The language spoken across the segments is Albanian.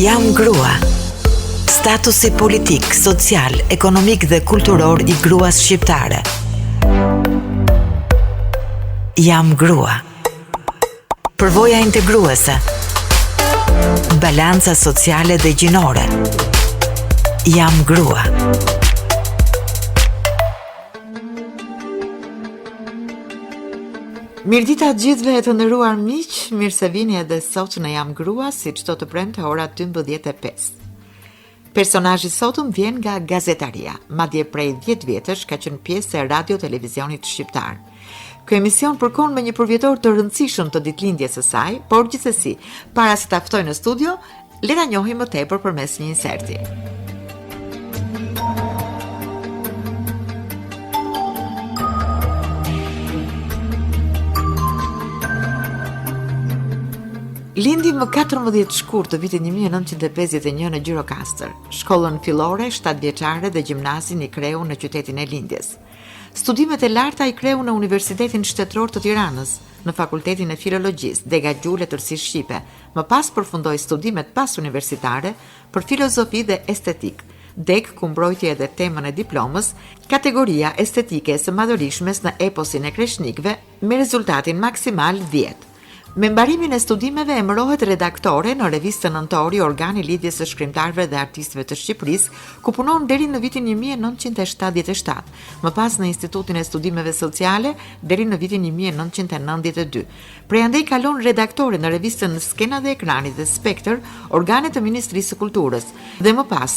Jam grua. Statusi politik, social, ekonomik dhe kulturor i gruas shqiptare. Jam grua. Përvoja integruese. Balanca sociale dhe gjinore. Jam grua. Mirëdita gjithëve e të nderuar miq, mirë se vini edhe sot në Jam grua, si çdo të premte ora 12:05. Personazhi sotëm vjen nga gazetaria, madje prej 10 vjetësh ka qenë pjesë e radio-televizionit shqiptar. Ky emision përkon me një përvjetor të rëndësishëm të ditëlindjes së saj, por gjithsesi, para se ta ftoj në studio, le ta njohim më tepër përmes një inserti. Lindi më 14 shkurt të vitit 1951 në Gjirokastër, shkollën fillore, 7 vjeçare dhe gjimnazin i kreu në qytetin e lindjes. Studimet e larta i kreu në Universitetin Shtetëror të Tiranës, në Fakultetin e Filologjisë dhe Gaxhu Letërsisë Shqipe. Më pas përfundoi studimet pas universitare për filozofi dhe estetik. Dek ku mbrojti edhe temën e diplomës, kategoria estetike së madhërishmes në eposin e Kreshnikëve, me rezultatin maksimal 10. Me mbarimin e studimeve emërohet redaktore në revistën nëntori Organi i Lidhjes së Shkrimtarëve dhe Artistëve të Shqipërisë, ku punon deri në vitin 1977, më pas në Institutin e Studimeve Sociale deri në vitin 1992. Prej andej kalon redaktore në revistën Skena dhe Ekrani dhe Spektër, organe të Ministrisë së Kulturës, dhe më pas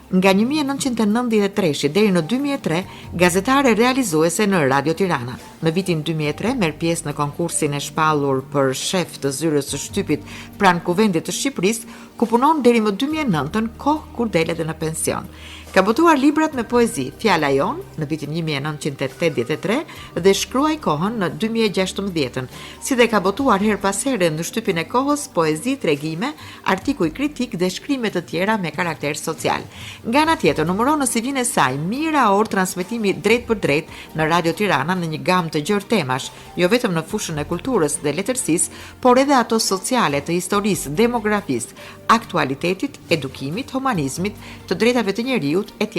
nga 1993 deri në 2003, gazetare realizuese në Radio Tirana. Në vitin 2003 merr pjesë në konkursin e shpallur për shef të zyrës së shtypit pranë Kuvendit të Shqipërisë, ku punon deri më 2009, kohë kur del edhe në pension. Ka botuar librat me poezi Fjala Jon në vitin 1983 dhe Shkruaj kohën në 2016, si dhe ka botuar her pas here në shtypin e kohës poezi, tregime, artikuj kritik dhe shkrime të tjera me karakter social. Nga ana tjetër, numëron në CV-n e saj mijëra orë transmetimi drejt për drejt në Radio Tirana në një gamë të gjerë temash, jo vetëm në fushën e kulturës dhe letërsisë, por edhe ato sociale, të historisë, demografisë, aktualitetit, edukimit, humanizmit, të drejtave të njeriut, etj.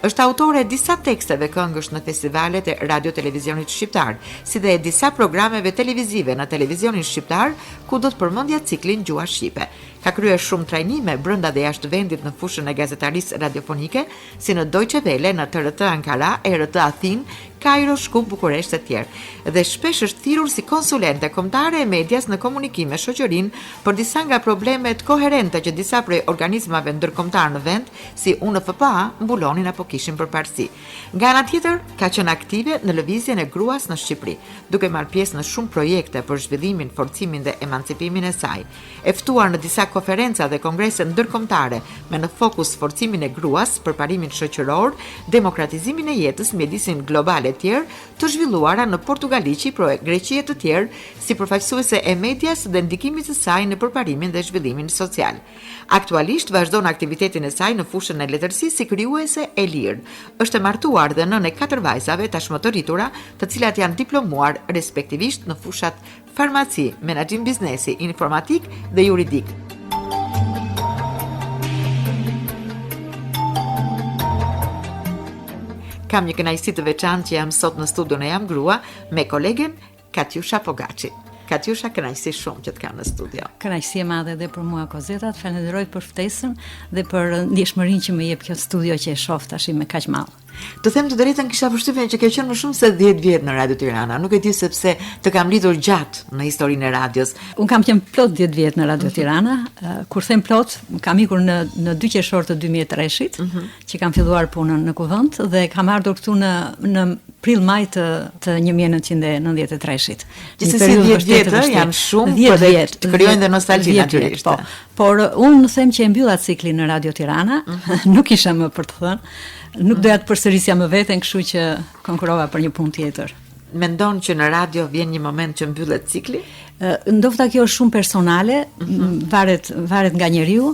Është autore e disa teksteve këngësh në festivalet e radio-televizionit shqiptar, si dhe e disa programeve televizive në televizionin shqiptar, ku do të përmendja ciklin Gjua Shqipe. Ka kryer shumë trajnime brenda dhe jashtë vendit në fushën e gazetarisë radiofonike, si në Deutsche Welle, në TRT Ankara, RT Athinë, Kairo, Shkup, Bukuresht e tjerë, dhe shpesh është thirrur si konsulente kombëtare e medias në komunikim me shoqërinë për disa nga problemet koherente që disa prej organizmave ndërkombëtar në vend, si UNFPA, mbulonin apo kishin përparësi. Nga ana tjetër, ka qenë aktive në lëvizjen e gruas në Shqipëri, duke marrë pjesë në shumë projekte për zhvillimin, forcimin dhe emancipimin e saj. E ftuar në disa konferenca dhe kongrese ndërkombëtare me në fokus forcimin e gruas, përparimin shoqëror, demokratizimin e jetës, mjedisin global e tjerë, të zhvilluara në Portugali, Qipro e Greqi e të tjerë, si përfaqësuese e medias dhe ndikimit të saj në përparimin dhe zhvillimin social. Aktualisht vazhdon aktivitetin e saj në fushën e letërsisë si krijuese e lirë. Është e martuar dhe nën e 4 vajzave tashmë të rritura, të cilat janë diplomuar respektivisht në fushat farmaci, menaxhim biznesi, informatik dhe juridik. Kam një kënaqësi të veçantë që jam sot në studion e Jam grua me kolegen Katjusha Pogaçi. Katjusha, kënaqësi shumë që të kam në studio. Kënaqësi e madhe edhe për mua, Kozeta, të falenderoj për ftesën dhe për ndjeshmërinë që më jep kjo studio që e shoh tash me kaq madh. Të them të drejtën, kisha përshtypjen që ke qenë më shumë se 10 vjet në Radio Tirana. Nuk e di sepse të kam lidhur gjatë në historinë e radios. Un kam qenë plot 10 vjet në Radio Tirana. Kur them plot, kam ikur në 2 qershor të 2003-shit, që kam filluar punën në Kuvend dhe kam ardhur këtu në prill-maj të 1993-shit. Gjithsesi 10 vjet janë shumë, por të krijojnë dhe nostalgji natyrisht. Por unë them që e mbylla ciklin në Radio Tirana, nuk isha më për të thënë. Nuk doja të përsërisja më veten, kështu që konkurova për një punë tjetër. Mendon që në radio vjen një moment që mbyllet cikli? Ndofta kjo është shumë personale, varet nga njeriu,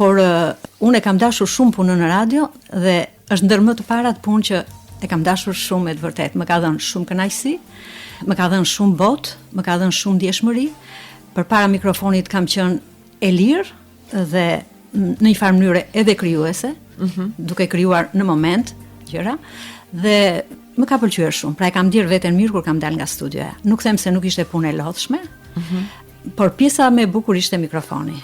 por unë e kam dashur shumë punën në radio dhe është ndër më të parat punë që e kam dashur shumë e të vërtet. Më ka dhënë shumë kënaqësi, më ka dhënë shumë botë, më ka dhënë shumë ndjeshmëri. Përpara mikrofonit kam qenë e lirë, dhe në një farë mënyre edhe krijuese, duke krijuar në moment gjëra, dhe më ka pëlqyer shumë. Pra e kam ndier veten mirë kur kam dalë nga studioja. Nuk them se nuk ishte punë e lodhshme, por pjesa më e bukur ishte mikrofoni.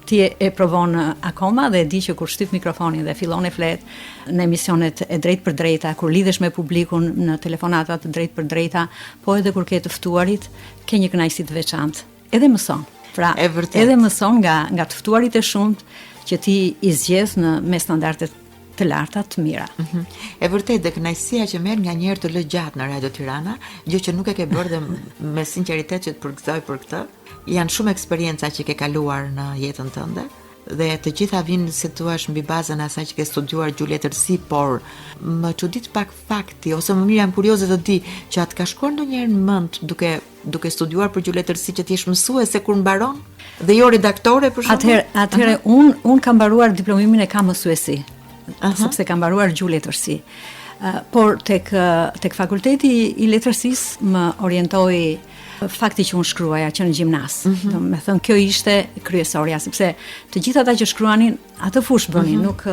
Ti e provon akoma dhe e di që kur shtyp mikrofonin dhe fillon e flet në emisionet e drejt për drejta, kur lidhesh me publikun në telefonata të drejt për drejta, po edhe kur ke të ftuarit, ke një kënaqësi të veçantë. Edhe mëson. Pra, edhe mëson nga të ftuarit e shumt që ti i zgjedh me standarde të larta të mira. E vërtet, dhe kënaqësia që merr nga njerë të lë gjatë në Radio Tirana, gjë që nuk e ke bërë dhe me sinqeritet që të përgëzoj për këtë, janë shumë eksperienca që ke kaluar në jetën tënde, dhe të gjitha vinë, si thua, mbi bazën e asaj që ke studiuar gjuletërsi, por më çudit pak fakti, ose më mirë jam kurioze të di që atë ka shkuar ndonjëherë në mend duke studiuar për gjuletërsi që ti je mësuese kur mbaron dhe jo redaktore për shembull. Atëherë un kam mbaruar diplomimin e kam mësuesi, sepse kam mbaruar gjuletërsi. Por tek fakulteti i letërsisë më orientoi fakti që unë shkruaja që në gjimnas. Do me thënë, kjo ishte kryesorja, sepse të gjithë ata që shkruanin, atë fush bënin, nuk...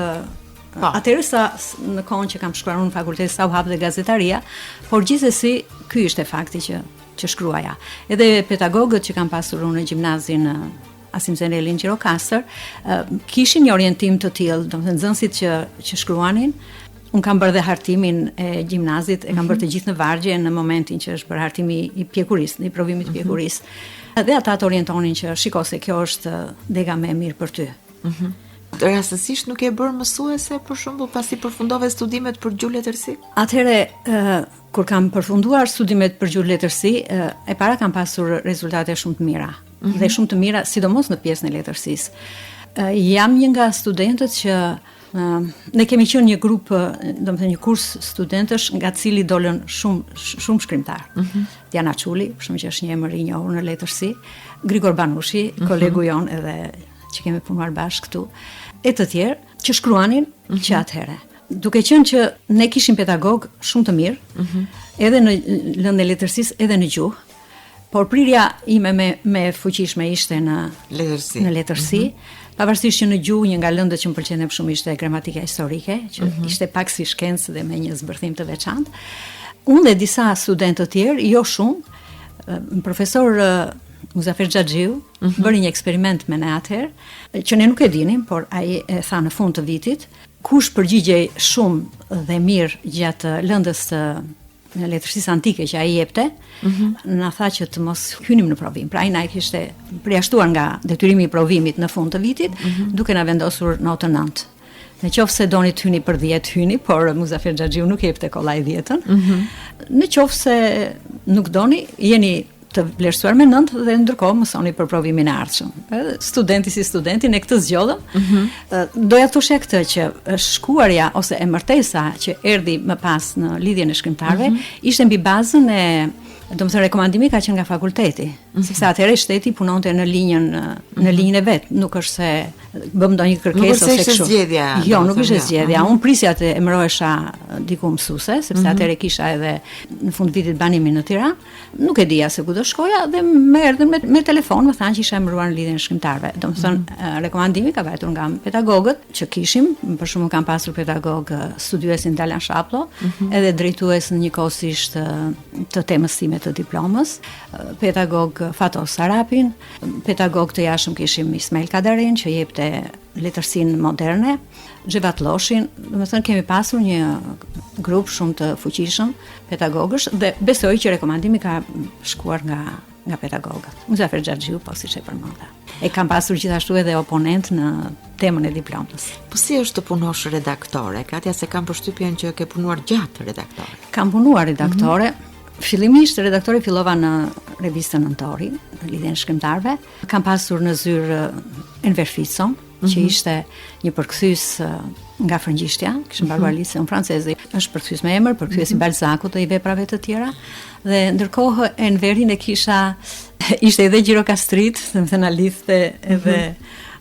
Atëherë sa në kohën që kam shkruar unë në fakultet, sa u hap dhe gazetaria, por gjithsesi ky ishte fakti që shkruaja. Edhe pedagogët që kam pasur unë në gjimnazin Asim Zenelin Gjirokastër, kishin një orientim të tillë, do të thënë nxënësit që shkruanin. Unë kam bërë dhe hartimin e gjimnazit, e kam bërë të gjithë në vargje në momentin që është bërë hartimi i pjekurisë, i provimit të pjekurisë. Dhe ata të orientonin që shiko se kjo është dega më e mirë për ty. Rastësisht nuk e bërë mësuese, për shembull, pasi përfundove studimet për gjuletërsi? Atëherë, kur kam përfunduar studimet për gjuletërsi, e para kam pasur rezultate shumë të mira. Dhe shumë të mira, sidomos në pjesën e letërsisë. Jam një nga studentët që ne kemi qenë një grup, do të thënë një kurs studentësh nga cili dolën shumë shkrimtar. Diana Çuli, për shembull, që është një emër i njohur në letërsi, Grigor Banushi, kolegu jon edhe që kemi punuar bashkë këtu, e të tjerë që shkruanin që atëherë. Duke qenë që ne kishim pedagog shumë të mirë, edhe në lëndën e letërsisë, edhe në gjuhë, por prirja ime me fuqishme ishte në letërsi. Pavarësisht që në gjuhë një nga lëndët që më pëlqente shumë ishte gramatika historike, që ishte pak si shkencë dhe me një zbërthim të veçantë. Unë dhe disa studentë të tjerë, jo shumë, profesor Muzafer Xhaxhiu bëri një eksperiment me ne atëherë, që ne nuk e dinim, por ai e tha në fund të vitit, kush përgjigjej shumë dhe mirë gjatë lëndës në letërsisë antike që ai jepte, na tha që të mos hynim në provim. Pra ai na kishte përjashtuar nga detyrimi i provimit në fund të vitit, duke na vendosur notën 9. Në qoftë se doni të hyni për 10 hyni, por Muzafer Xhaxhiu nuk jepte kollaj 10-ën. Në qoftë se nuk doni, jeni të vlerësuar me 9 dhe ndërkohë mësoni për provimin e ardhshëm. Studenti si studenti, ne këtë zgjodhëm. Doja të thosha këtë që shkuarja ose emërtesa që erdhi më pas në lidhjen e shkrimtarëve ishte mbi bazën e, domethënë rekomandimi ka qenë nga fakulteti, sepse atëherë shteti punonte në linjën e vet, nuk është se bëm ndonjë kërkesë ose kështu. Jo, nuk ishte zgjedhja. Unë prisja të emërohesha diku mësuese, sepse atëherë kisha edhe në fund vitit banimin në Tiranë. Nuk e dija se ku do shkoja dhe më erdhën me telefon, më thanë që isha emëruar në lidhjen e shkrimtarëve. Domethënë rekomandimi ka vajtur nga pedagogët që kishim, për shembull kam pasur pedagog studiuesin Dalan Shaplo, edhe drejtues njëkohësisht të temës time të diplomës, pedagog Fatos Sarapin, pedagog të jashtëm kishim Ismail Kadarin që jepte letërsinë moderne, Xhevat Loshin, domethënë kemi pasur një grup shumë të fuqishëm pedagogësh dhe besoj që rekomandimi ka shkuar nga pedagogët. Muzafer Xhaxhiu, po siç e përmenda. E kam pasur gjithashtu edhe oponent në temën e diplomës. Po si është të punosh redaktore? Katja, se kam përshtypjen që ke punuar gjatë redaktore. Kam punuar redaktore. Fillimisht redaktore fillova në revistën Nëntori, në lidhjen e shkrimtarëve. Kam pasur në zyrë Enver Fico, që ishte një përkthyes nga frëngjishtja, kishte mbaruar liceun francez, është përkthyes me emër, përkthyes i Balzacut dhe i veprave të tjera. Dhe ndërkohë Enverin e kisha ishte edhe Gjirokastrit, domethënë na lidhte edhe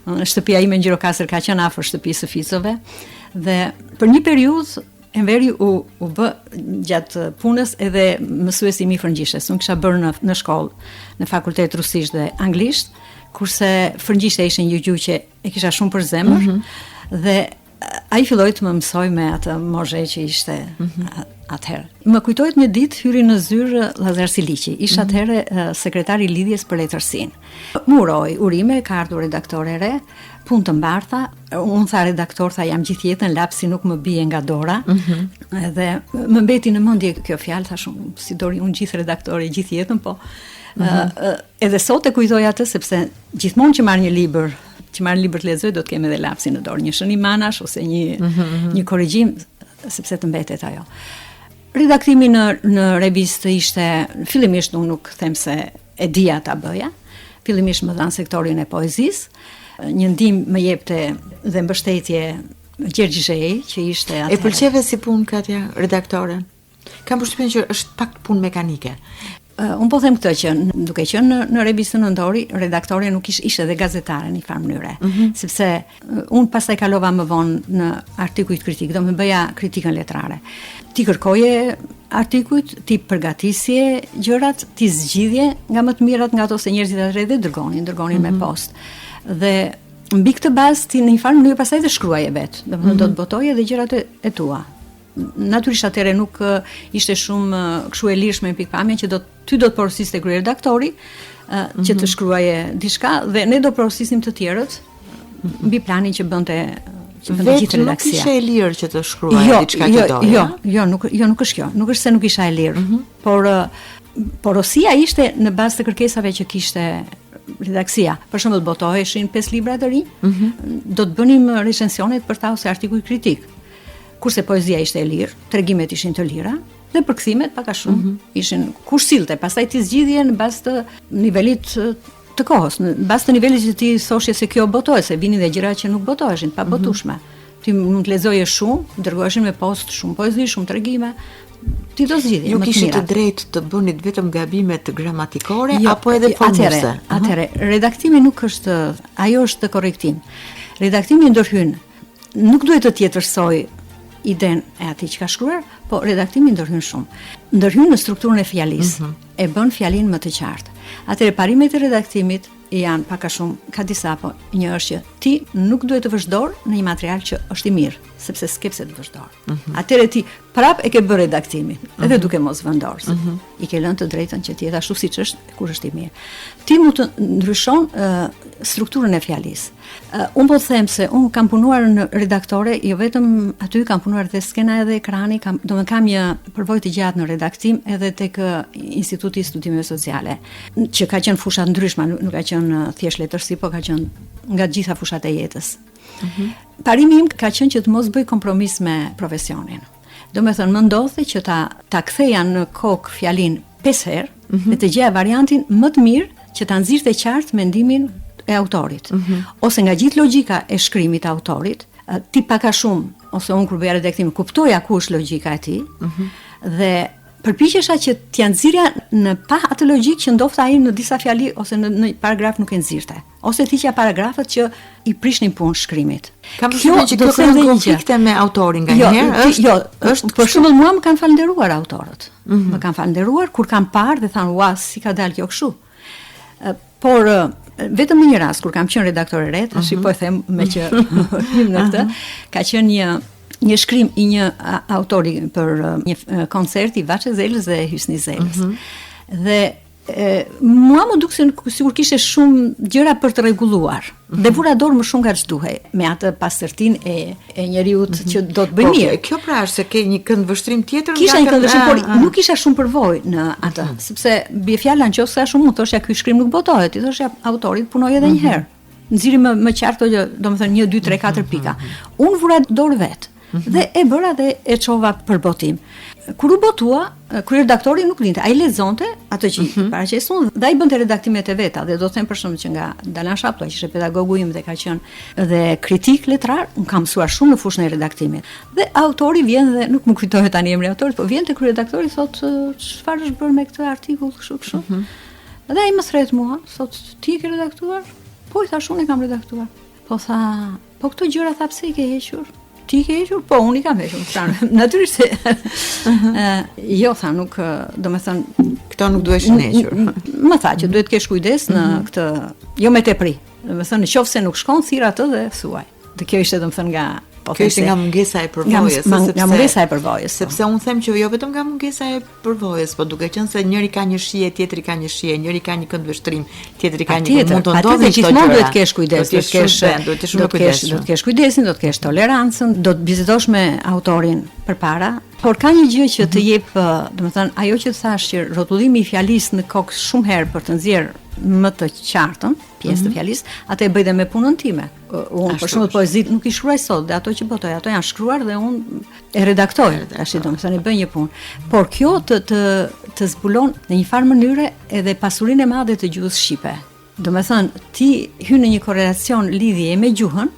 shtëpia ime në Gjirokastër ka qenë afër shtëpisë së Ficove dhe për një periudhë Enveri u bë gjatë punës edhe mësuesi i frëngjishtes. Unë kisha bërë në shkollë, në fakultet rusisht dhe anglisht, kurse frëngjisht e ishin gjugju që e kisha shumë për zemër, dhe ai filloi të më mësoj me atë mozhe që ishte atëherë. Më kujtohet një ditë hyri në zyrë Llazar Siliqi, isha atëherë sekretari i lidhjes për letërsinë. Më uroi urime, ka ardhur redaktore e re, punë të mbarta. Unë tha redaktor, tha jam gjithë jetën, lapsi nuk më bie nga dora. Dhe më mbeti në mendje kjo fjalë, thash si dori unë gjithë redaktori gjithë jetën, po edhe sot e kujtoj atë sepse gjithmonë që marr një libër të lexoj do të kem edhe lapsin në dorë, një shënim manash ose një korrigjim, sepse të mbetet ajo. Redaktimi në revistë ishte, fillimisht unë nuk them se e dija ta bëja, fillimisht më dhan sektorin e poezisë, një ndihmë më jepte dhe mbështetje Gjergj Zhej, që ishte atëherë. E pëlqeve si punë Katja, redaktore? Kam përshtypjen që është pak punë mekanike. Unë po them këtë që duke qenë në revistën Nëndori, redaktore nuk ishte edhe gazetare në një farë mënyre, sepse unë pastaj kalova më vonë në artikujt kritik, do më bëja kritikën letrare. Ti kërkoje artikujt, ti përgatisje gjërat, ti zgjidhje nga më të mirat nga ato se njerëzit atë dhe dërgonin me post. Dhe mbi këtë bazë ti në një farë mënyrë pastaj të shkruaje vetë, do të botoje dhe gjërat e tua. Natyrisht atëre nuk ishte shumë kështu e lirshme në pikpamje që ty do të porosiste kryeredaktori që të shkruaje diçka dhe ne do porosisnim të tjerët mbi planin që bënte gjithë redaksia. Nuk ishe e lirë që të shkruaje diçka që doja? Jo, nuk është kjo. Nuk është se nuk isha e lirë, por porosia ishte në bazë të kërkesave që kishte redaksia. Për shembull, botoheshin 5 libra të rinj, do të bënim recensionet për ta ose artikuj kritik. Kurse poezia ishte e lirë, tregimet ishin të lira, dhe përkthimet pak a shumë ishin kush sillte, pastaj ti zgjidhje në bazë të nivelit të kohës, në bazë të nivelit që ti thoshje se kjo botohet, se vinin dhe gjëra që nuk botoheshin, pa botueshme. Ti mund të lexoje shumë, dërgoheshin me post shumë poezi, shumë tregime. Ti do zgjidhje. Nuk ishte të drejtë të bënit vetëm gabime të gramatikore apo edhe formuse? Atëre, redaktimi nuk është, ajo është korrektim. Redaktimi ndërhyn, nuk duhet të tjetërsoj iden e atij që ka shkruar, po redaktimi ndërhyn shumë. Ndërhyn në strukturën e fjalisë, e bën fjalin më të qartë. Atëherë parimet e redaktimit janë pak a shumë, ka disa, po një është që ti nuk duhet të vësh dorë në një material që është i mirë, sepse s'ke pse të vësh dorë. Atëherë ti prap e ke bërë redaktimin, edhe duke mos vënë dorë. I ke lënë të drejtën që ti jetë ashtu siç është, kur është i mirë. Ti mund të ndryshon strukturën e fjalisë. Unë po të them se unë kam punuar në redaktore, jo vetëm aty, kam punuar dhe skena edhe ekrani, kam një përvojë të gjatë në redaktim edhe tek Instituti i Studimeve Sociale, që ka qenë fusha ndryshme, nuk ka qenë thjesht letërsi, po ka qenë nga gjitha fushat e jetës. Parimi im ka qenë që të mos bëj kompromis me profesionin. Do me thënë, më ndodhi që ta ktheja në kokë fjalin 5 herë dhe të gjeja variantin më të mirë që ta nxirrte qartë mendimin e autorit, ose nga gjithë logjika e shkrimit të autorit, ti pak a shumë, ose unë kur bëja redaktim, kuptoja ku është logjika e tij, dhe përpiqesha që t'ja nxirja në pa atë logjikë që ndofta ai në disa fjali ose në paragraf nuk e nxirrte, ose thiqja paragrafet që i prishnin punë shkrimit. Kam përshtypjen që kjo ka konflikte me autorin nganjëherë, është për shembull mua më kanë falënderuar autorët. Më kanë falënderuar kur kanë parë dhe thanë ua si ka dalë kjo kështu. Por vetëm në një rast kur kam qenë redaktore e re, tash po e them me që hym në këtë, ka qenë një shkrim i një autori për një koncert i Vaçe Zelës dhe Hysni Zelës. Dhe mua më duk se sigur kishte shumë gjëra për të rregulluar. Dhe vura dorë më shumë nga ç'duhej, me atë pastërtinë e njeriut që do të bëj mirë. Kjo pra është se ke një këndvështrim tjetër? Kisha një këndvështrim, por nuk kisha shumë përvojë në atë, sepse bie fjala nëse shumë mund thoshja ky shkrim nuk botohet, i thoshja autorit punoj edhe një herë. Nxirri më qartë, domethënë 1 2 3 4 pika. Unë vura dorë vet. Dhe e bëra dhe e çova për botim. Kur u botua, kryeredaktori nuk dinte, ai lexonte atë që i paraqesun dhe ai bënte redaktimet e veta, dhe do të them për shkak që nga Dalan Shapto, që ishte pedagogu im dhe ka qenë dhe kritik letrar, unë kam mësuar shumë në fushën e redaktimit. Dhe autori vjen dhe nuk më kujtohet tani emri i autorit, po vjen te kryeredaktori thotë çfarë është bërë me këtë artikull kështu. Dhe ai më thret mua, thotë ti e ke redaktuar? Po i thash unë e kam redaktuar. Po tha, po këto gjëra tha pse i ke hequr? ti ke hequr? Po, unë i kam hequr. Natyrisht jo, tha, nuk, domethënë këto nuk duheshin hequr. Më tha që duhet kesh kujdes në këtë, jo me tepri. Domethënë nëse nuk shkon, thirr atë dhe thuaj. Dhe kjo ishte domethënë nga Kjo ishte nga mungesa e përvojës, nga mungesa e përvojës. Sepse unë them që jo vetëm nga mungesa e përvojës, po duke qenë se njëri ka një shije, tjetri ka një shije, njëri ka një këndvështrim, tjetri ka një mund të ndodhin këto gjëra. Gjithmonë duhet të kesh kujdes, do të kesh kujdesin, do të kesh tolerancën, do të vizitosh me autorin përpara. Por ka një gjë që të jep, domethënë, ajo që thash që rrotullimi i fjalisë në kokë shumë herë për të nxjerrë më të qartën pjesë të fjalisë, atë e bëj dhe me punën time. Unë për shembull poezit nuk i shkruaj sot, dhe ato që botoj, ato janë shkruar dhe unë e redaktoj, tash domethënë e bëj një punë. Por kjo të zbulon në një farë mënyre edhe pasurinë e madhe të gjuhës shqipe. Domethënë ti hyn në një korelacion lidhje me gjuhën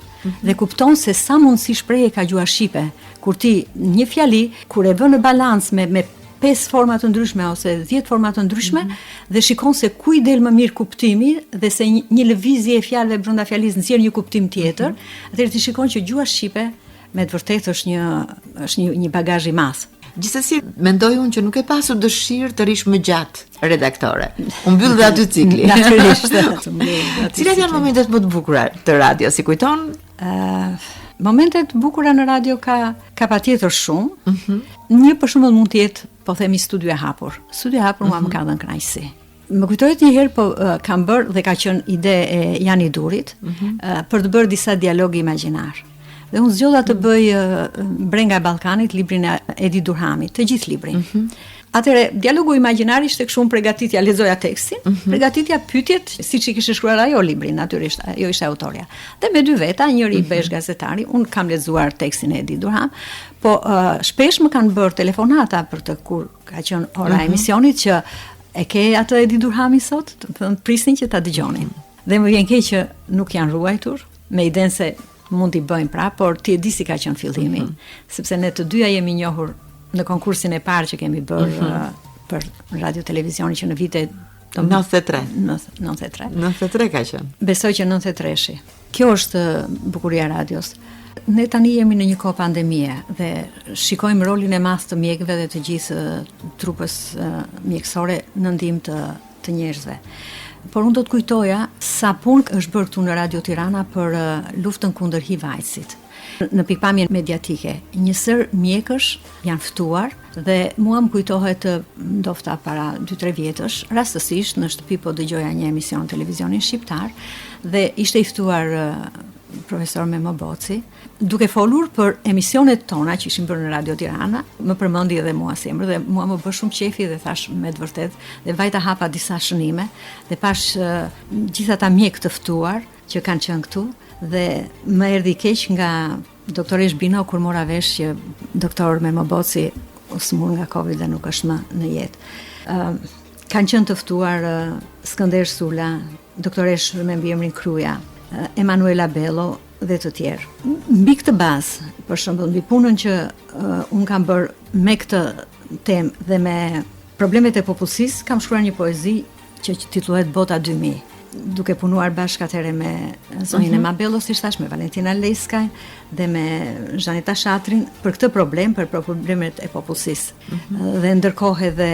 dhe kupton se sa mundësi shprehje ka gjuha shqipe. Kur ti një fjali, kur e vën në balancë me 5 forma të ndryshme ose 10 forma të ndryshme dhe shikon se ku i del më mirë kuptimi dhe se një lëvizje e fjalëve brenda fjalisë nxjerr një kuptim tjetër, atëherë ti shikon që gjuha shqipe me të vërtetë është një bagazh i madh. Gjithsesi, mendoj unë që nuk e pasur dëshirë të rish më gjatë redaktore. U mbyll dhe aty cikli. Natyrisht. Cilat janë momentet më të bukura të radio, si kujton? Momentet bukura në radio ka patjetër shumë. Një për shembull mund të jetë, po themi, studio e hapur. Studio e hapur mua më ka dhënë kënaqësi. Më kujtohet një herë, po kam bërë dhe ka qenë ide e Jani Durit për të bërë disa dialogë imagjinar. Dhe unë zgjodha të bëj Brenga e Ballkanit, librin e Edi Durhamit, të gjithë librin. Atëre, dialogu imagjinar ishte kështu, përgatitja, lexoja tekstin, përgatitja pyetjet, siç i kishte shkruar ajo librin, natyrisht, ajo ishte autoria. Dhe me dy veta, njëri besh gazetari, unë kam lexuar tekstin e Edi Durham, po shpesh më kanë bërë telefonata për të kur ka qenë ora e emisionit që e ke atë Edi Durhami sot, të thënë prisnin që ta dëgjonin. Dhe më vjen keq që nuk janë ruajtur, me idenë se mund t'i bëjmë pra, por ti e di si ka qenë fillimi, sepse ne të dyja jemi njohur në konkursin e parë që kemi bërë për radio televizioni që në vitet 93 ka qenë. Besoj që 93-shi. Kjo është bukuria e radios. Ne tani jemi në një kohë pandemie dhe shikojmë rolin e madh të mjekëve dhe të gjithë trupës mjekësore në ndihmë të njerëzve. Por unë do të kujtoja sa punë është bërë këtu në Radio Tirana për luftën kundër HIV-AIDS-it. Në pikpamjen mediatike, njësër mjekësh janë ftuar dhe mua më kujtohet ndofta para 2-3 vjetësh, rastësisht në shtëpi po dëgjoja një emision televizionin shqiptar dhe ishte i ftuar profesor Memo Boci, duke folur për emisionet tona që ishin bërë në Radio Tirana, më përmendi edhe mua si emër dhe mua më bë shumë qefi dhe thash me të vërtet dhe vajta hapa disa shënime dhe pash gjithë ata mjek të ftuar që kanë qenë këtu dhe më erdhi keq nga doktoresh Bino kur mora vesh që doktor Memo Boci u smur nga Covid dhe nuk është më në jetë. Kanë qenë të ftuar Skënder Sula, doktoresh me mbiemrin Kruja, Emanuela Bello dhe të tjerë. Mbi këtë bazë, për shembull, mbi punën që unë kam bërë me këtë temë dhe me problemet e popullsisë, kam shkruar një poezi që titullohet Bota 2000. Duke punuar bashkë atëherë me zonjën e Mabello, si thash, me Valentina Leskaj dhe me Zhaneta Shatrin për këtë problem, për problemet e popullsisë. Dhe ndërkohë edhe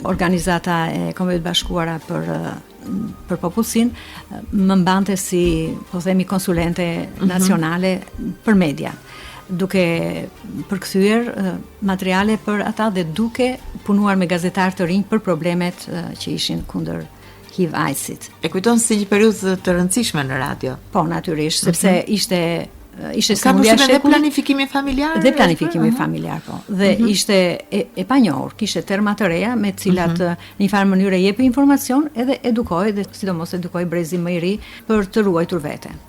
organizata e Kombeve Bashkuara për popullsinë më mbante si, po themi, konsulente nacionale për media, duke përkthyer materiale për ata dhe duke punuar me gazetarë të rinj për problemet që ishin kundër HIV-AIDS-it. E kujton si një periudhë të rëndësishme në radio? Po, natyrisht, sepse ishte sëmundja e shekullit. Ka planifikimi familjar? Dhe planifikimi familjar, po. Dhe ishte e panjohur, kishte terma të reja me të cilat në një farë mënyrë jepte informacion edhe edukoi dhe sidomos edukoi brezin më i ri për të ruajtur veten.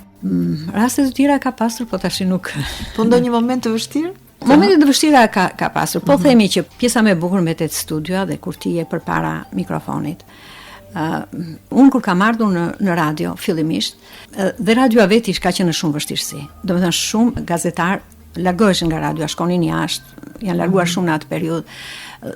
Raste të tjera ka pasur, po tash nuk. Po ndonjë moment të vështirë? Momentet të vështira ka pasur. Po themi që pjesa më e bukur me 8 studioa dhe kur ti je përpara mikrofonit. Unë kur kam ardhur në radio fillimisht dhe radioa vetë ka qenë në shumë vështirësi. Domethënë shumë gazetar largoheshin nga radioa, shkonin jashtë, janë larguar shumë në atë periudhë.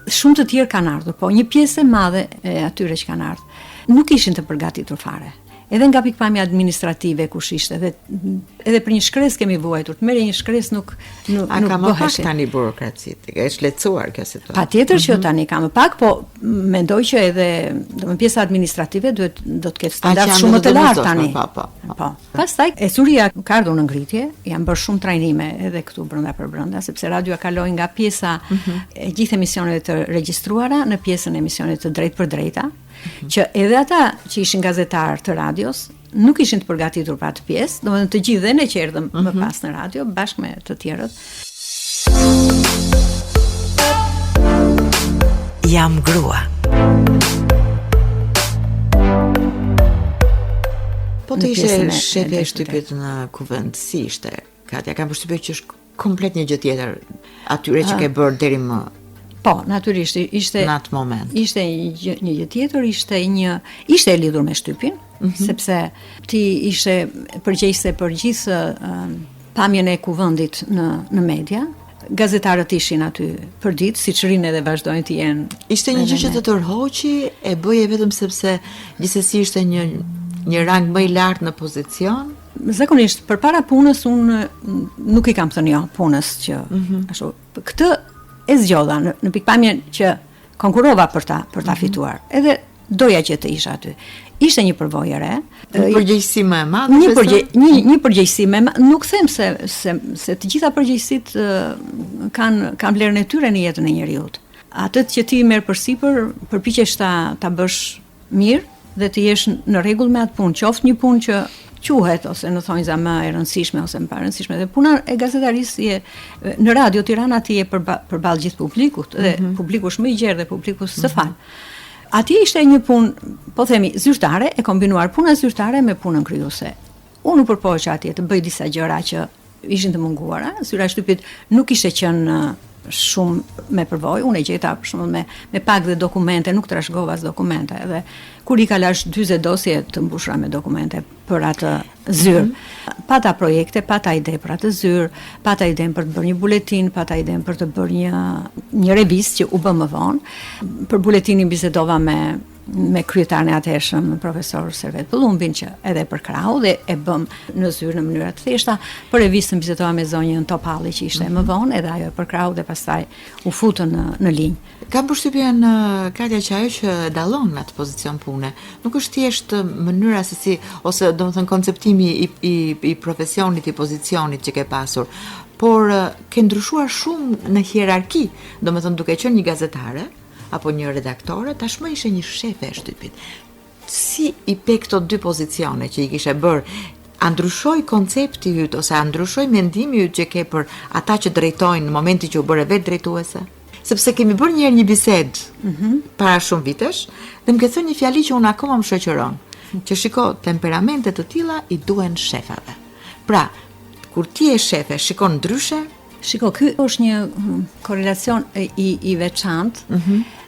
Shumë të tjerë kanë ardhur, po një pjesë e madhe e atyre që kanë ardhur nuk ishin të përgatitur fare. edhe nga pikpamja administrative kush ishte, edhe për një shkresë kemi vuajtur, të merrje një shkresë nuk A ka më pak tani burokracit, është lehtësuar kjo situatë? Patjetër që tani ka më pak, po mendoj që edhe pjesa administrative do të ketë standard shumë më të lartë tani. Po. Pastaj Esuria ka ardhur në ngritje, janë bërë shumë trajnime edhe këtu brenda, sepse radioja kaloi nga pjesa e gjithë emisioneve të regjistruara në pjesën e emisioneve të drejtë për drejta, që edhe ata që ishin gazetarë të radios nuk ishin të përgatitur për atë pjesë, domethënë të gjithë dhe ne që erdhëm më pas në radio bashkë me të tjerët. Jam grua. Po të ishe shefe e shtypit në kuvend, si ishte? Katja, kam përshtypjen që është komplet një gjë tjetër atyre që ke bërë deri më. Po, natyrisht ishte në atë moment. Ishte një gjë tjetër, ishte e lidhur me shtypin, sepse ti ishe përgjegjëse për gjithë pamjen e kuvendit në media. Gazetarët ishin aty për ditë, siç rinë edhe vazhdojnë të jenë. Ishte një gjë që të tërhoqi, e bëje vetëm sepse gjithsesi ishte një rang më i lartë në pozicion? Zakonisht, përpara punës unë nuk i kam thënë jo punës që ashtu. Këtë e zgjodha në pikpamjen që konkurova për ta fituar. Edhe doja që të isha aty. Ishte një përvojë e re. Një përgjegjësi më e madhe. Një përgjegjësi më e madhe. Nuk them se të gjitha përgjegjësitë kanë vlerën e tyre në jetën e njeriut. Atë që ti merr përsipër, përpiqesh ta bësh mirë dhe të jesh në rregull me atë punë, qoftë një punë që quhet ose në thonjza më e rëndësishme ose më pa rëndësishme. Dhe puna e gazetarisë në Radio Tirana ti je përballë gjithë publikut dhe publiku është më i gjerë dhe publiku së fal. Atje ishte një punë, po themi, zyrtare, e kombinuar puna zyrtare me punën kryuese. Unë u përpoqja atje të bëj disa gjëra që ishin të munguara. Zyra e shtypit nuk ishte qenë shumë me përvojë, unë e gjeta për shembull me pak dhe dokumente, nuk trashëgova as dokumente, edhe kur i kalash 40 dosje të mbushura me dokumente për atë zyrë. Pata projekte, pata ide për atë zyrë, pata ide për të bërë një buletin, pata ide për të bërë një revistë që u bë më vonë. Për buletinin bisedova me kryetarin e atëhershëm, profesor Servet Pëllumbin, që edhe për krau dhe e bëm në zyrë në mënyra të thjeshta. Për revistën bisedova me zonjën Topalli që ishte më vonë, edhe ajo e për krau dhe pastaj u futën në linjë. Kam përshtypjen Katja që ajo që dallon në atë pozicion pune, nuk është thjesht mënyra se si ose domethënë konceptimi i profesionit, i pozicionit që ke pasur, por ke ndryshuar shumë në hierarki, domethënë duke qenë një gazetare apo një redaktore, tashmë ishe një shefe e shtypit. Si i pe këto dy pozicione që i kishe bërë, a ndryshoi koncepti yt ose a ndryshoi mendimi yt që ke për ata që drejtojnë në momentin që u bëre vetë drejtuese? Sepse kemi bërë një bisedë para shumë vitesh dhe më ke thënë një fjali që unë akoma më shoqëron, që shiko, temperamente të tilla i duhen shefave. Pra, kur ti je shefe, shikon ndryshe? Shiko, ky është një korelacion i veçantë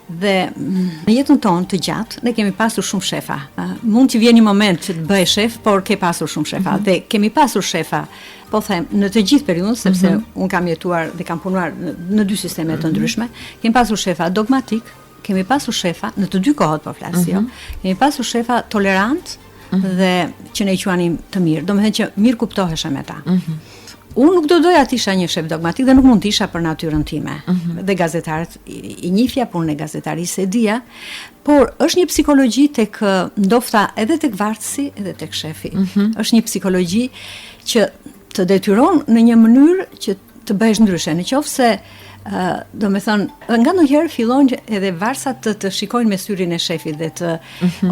dhe në jetën tonë të gjatë ne kemi pasur shumë shefa. Mund të vjen një moment që të bëj shef, por ke pasur shumë shefa dhe kemi pasur shefa, po them, në të gjithë periudhën, sepse unë kam jetuar dhe kam punuar në dy sisteme të ndryshme, kemi pasur shefa dogmatik, kemi pasur shefa në të dy kohët po flas, kemi pasur shefa tolerant dhe që ne i quanim të mirë, domethënë që mirë kuptohesha me ta. Unë nuk do doja të isha një shef dogmatik dhe nuk mund të isha për natyrën time. Dhe gazetarët i njihja punën e gazetarisë e dija, por është një psikologji tek ndofta edhe tek vartësi edhe tek shefi. Është një psikologji që të detyron në një mënyrë që të bëhesh ndryshe. Në qoftë se do me thënë, nga ndonjëherë fillon edhe varsat të shikojnë me syrin e shefit dhe të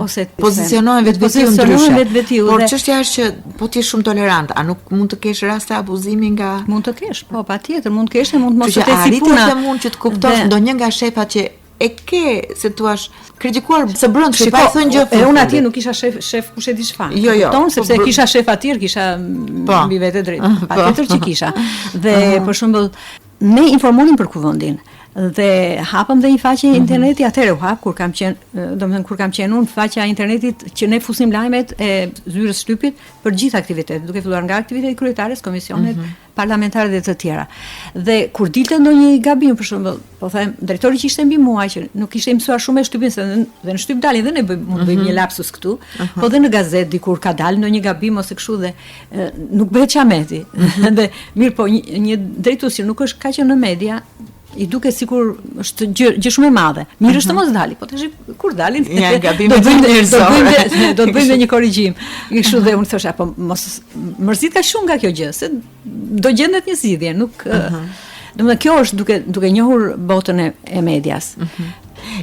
ose pozicionohen vetvetiu ndryshe. Por çështja është që po ti je shumë tolerant, a nuk mund të kesh raste abuzimi nga mund të kesh, po patjetër mund të kesh dhe mund të mos të tesi puna. Që arritet mund që të kuptosh ndonjë nga shefat që e ke, se thua, kritikuar së brendshëm, pa thënë gjë. Unë atje nuk kisha shef kush e di çfarë. Kupton, sepse kisha shef atje, kisha mbi vetë drejt. Patjetër që kisha. Dhe për shembull ne informonin për kuvendin. Dhe hapëm dhe një faqe interneti, atëherë u hap kur kam qenë, domethënë kur kam qenë unë faqja e internetit që ne fusim lajmet e Zyrës Shtypit për gjithë aktivitetet, duke filluar nga aktiviteti kryetares, komisionet parlamentare dhe të tjera. Dhe kur dilte ndonjë gabim, për shembull, po them, drejtori që ishte mbi mua që nuk ishte mësuar shumë me Shtypin, se dhe në Shtyp dalin dhe ne mund të bëjmë një lapsus këtu, po dhe në gazetë dikur ka dalë ndonjë gabim ose kështu dhe nuk bëhet çameti. Dhe mirë, po një drejtues që nuk është kaq në media i duke sikur është gjë shumë e madhe. Mirë është të mos dali, po tash kur dalin do të bëjmë një korrigjim. Kështu dhe unë thosha, po mos mërzit ka shumë nga kjo gjë, se do gjendet një zgjidhje, nuk domethënë kjo është duke njohur botën e medias.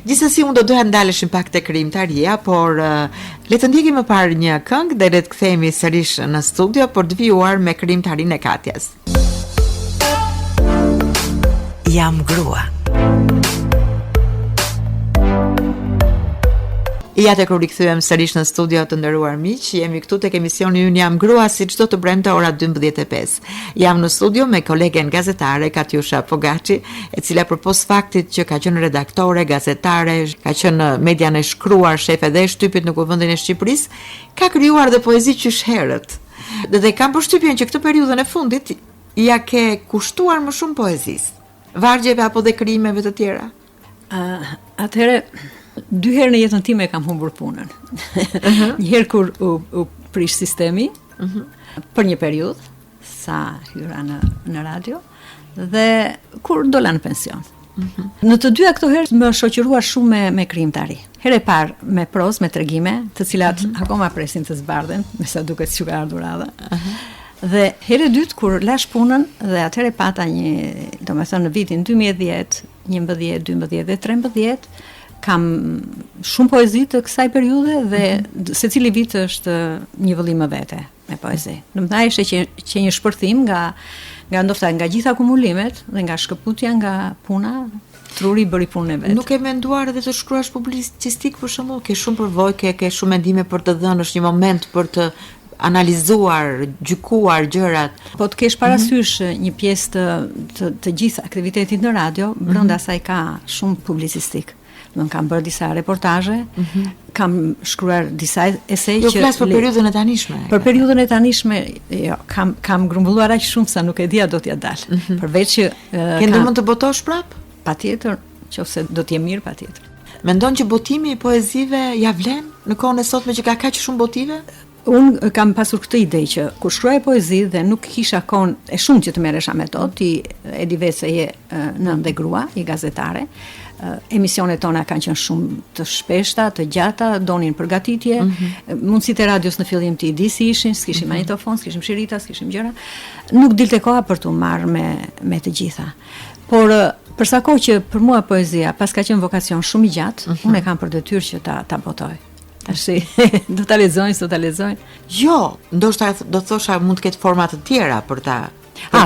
Gjithsesi unë do doja ndaleshim pak tek krijimtaria, por le të ndjekim më parë një këngë dhe le të kthehemi sërish në studio për të vijuar me krijimtarinë e Katjas. Jam grua. Ja të kur rikëthujem sërish në studio të nderuar miq, jemi këtu tek emisioni ynë Jam grua si çdo të premte ora 12:05. Jam në studio me kolegen gazetare Katjusha Pogaçi, e cila përpos faktit që ka qenë redaktore, gazetare, ka qenë median e shkruar, shefe dhe e Shtypit në Kuvendin e Shqipërisë, ka krijuar dhe poezi qysh herët. Dhe kam përshtypjen që këtë periudhën e fundit ja ke kushtuar më shumë poezisë. Vargjeve apo dhe krijimeve të tjera? Atëherë 2 herë në jetën time kam humbur punën. Një herë kur u prish sistemi për një periudhë, sa hyra në radio, dhe kur dola në pension. Në të dyja këto herë më shoqërua shumë me krijimtari. Herë e parë me prozë, me tregime, të cilat akoma presin të zbardhen, me sa duket që ka ardhur radha. Dhe herë e dytë kur lash punën dhe atëherë pata domethënë në vitin 2010, 11, 12 dhe 13, kam shumë poezi të kësaj periudhe dhe secili vit është një vëllim më vete me poezi. Domethënë ishte që një shpërthim nga ndoshta nga gjitha akumulimet dhe nga shkëputja nga puna, truri bëri punën e vet. Nuk e menduar edhe të shkruash publicistik për shembull, ke shumë përvojë, ke shumë mendime për të dhënë, është një moment për të analizuar, gjykuar gjërat. Po të kesh parasysh një pjesë të gjithë aktivitetit në radio, brenda saj ka shumë publicistik. Nuk kam bërë disa reportazhe, kam shkruar disa esej që flas për periudhën e tanishme. Për periudhën e tanishme, jo, kam grumbulluar aq shumë sa nuk e dia do t'ja dal. Përveç që ke ndërmend të botosh prap? Patjetër, nëse do të jem mirë, patjetër. Mendon që botimi i poezive ja vlen në kohën e sotme që ka kaq shumë botive? Unë kam pasur këtë ide që kur shkruaj poezi dhe nuk kisha kohë e shumë që të merresha me to, ti e di vetë se je nën dhe grua, je gazetare. Emisionet tona kanë qenë shumë të shpeshta, të gjata, donin përgatitje. Mundësitë e radios në fillim ti di si ishin, s'kishim magnetofon, s'kishim shirita, s'kishim gjëra. Nuk dilte koha për t'u marrë me të gjitha. Por për sa kohë që për mua poezia pas ka qenë vokacion shumë i gjatë, unë e kam për detyrë që ta botoj. Tashi, do ta lexojnë. Jo, ndoshta do të thosha mund të ketë forma të tjera për ta.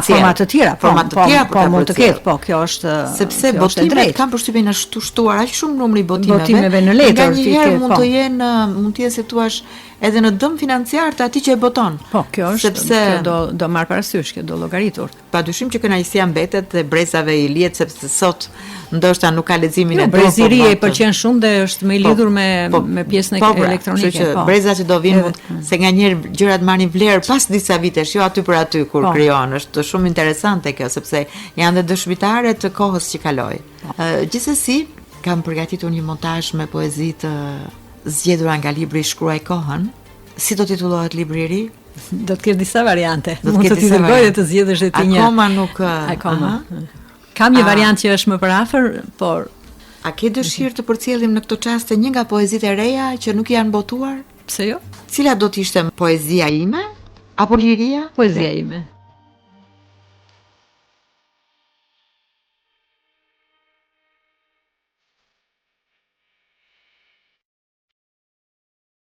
Format të tjera, po mund të ketë, po kjo është sepse botimet kanë përshtypjen e shtuar aq shumë numri botimeve në letër. Nganjëherë mund të jenë si thua edhe në dëm financiar të atij që e boton. Po, kjo është sepse do marr parasysh, kjo do llogaritur. Padyshim që kënaqësia mbetet dhe brezave i lihet sepse sot ndoshta nuk ka leximin e dorë. Breziria i pëlqen shumë dhe është më i lidhur me pjesën elektronike. Kështu që brezat që do vinë se nganjëherë gjërat marrin vlerë pas disa vitesh, jo aty për aty kur krijon. Është shumë interesante kjo sepse janë dhe dëshmitare të kohës që kaloi. Gjithsesi, kam përgatitur një montazh me poezi të zgjedhura nga libri Shkruaj kohën. Si do titullohet libri i ri? Do të ketë disa variante. Mund të t'i dërgoj dhe të zgjedhësh ti një. Akoma nuk. Kam një variant që është më përafër, por a ke dëshirë të përcjellim në këtë çast një nga poezitë e reja që nuk janë botuar? Pse jo? Cila do të ishte poezia ime apo liria? Poezia ime.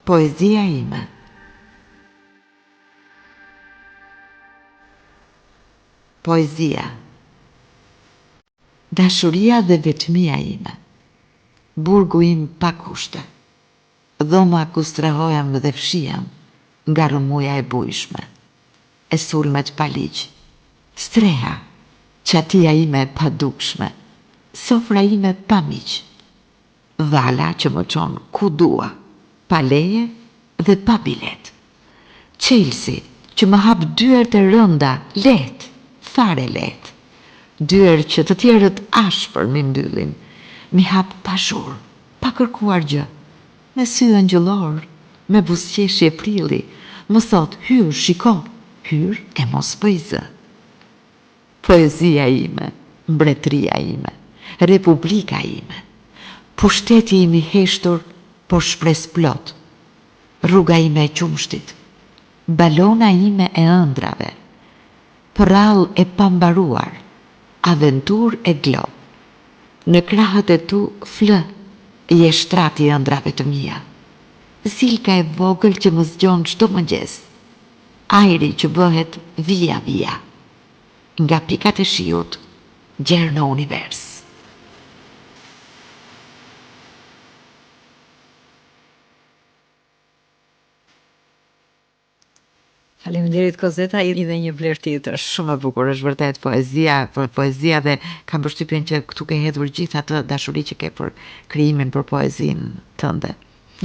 Poezia ime. Poezia. Dashuria dhe vetmia ime. Burgu im pa kushte. Dhoma ku strahojem dhe fshiam nga rrëmuja e bujshme. E sulmet pa ligj. Streha, qatia ime pa dukshme. sofra ime pa miq, dhala që më qonë ku dua, pa leje dhe pa bilet. Chelsea që më hap dyert e rënda, let, fare let. Dyert që të tjerët ashpër mi mbyllin, mi hap pa shur, pa kërkuar gjë, me sy angjëllor, me buzëqeshje prilli, më thot hyr, shiko, hyr e mos bëj zë. Poezia ime, mbretëria ime, republika ime, pushteti imi heshtur, por shpres plot, rruga ime e qumshtit, balona ime e ëndrave, përrall e pambaruar, aventur e glob. Në krahët e tu flë, je shtrati e ëndrave të mia. Zilka e vogël që më zgjon çdo mëngjes, ajri që bëhet via via, nga pikat e shiut, gjerë në univers. Faleminderit Kozeta, i dhe një vlerë tjetër. Shumë e bukur, është vërtet poezia dhe kam përshtypjen që këtu ke hedhur gjithë atë dashuri që ke për krijimin, për poezinë tënde.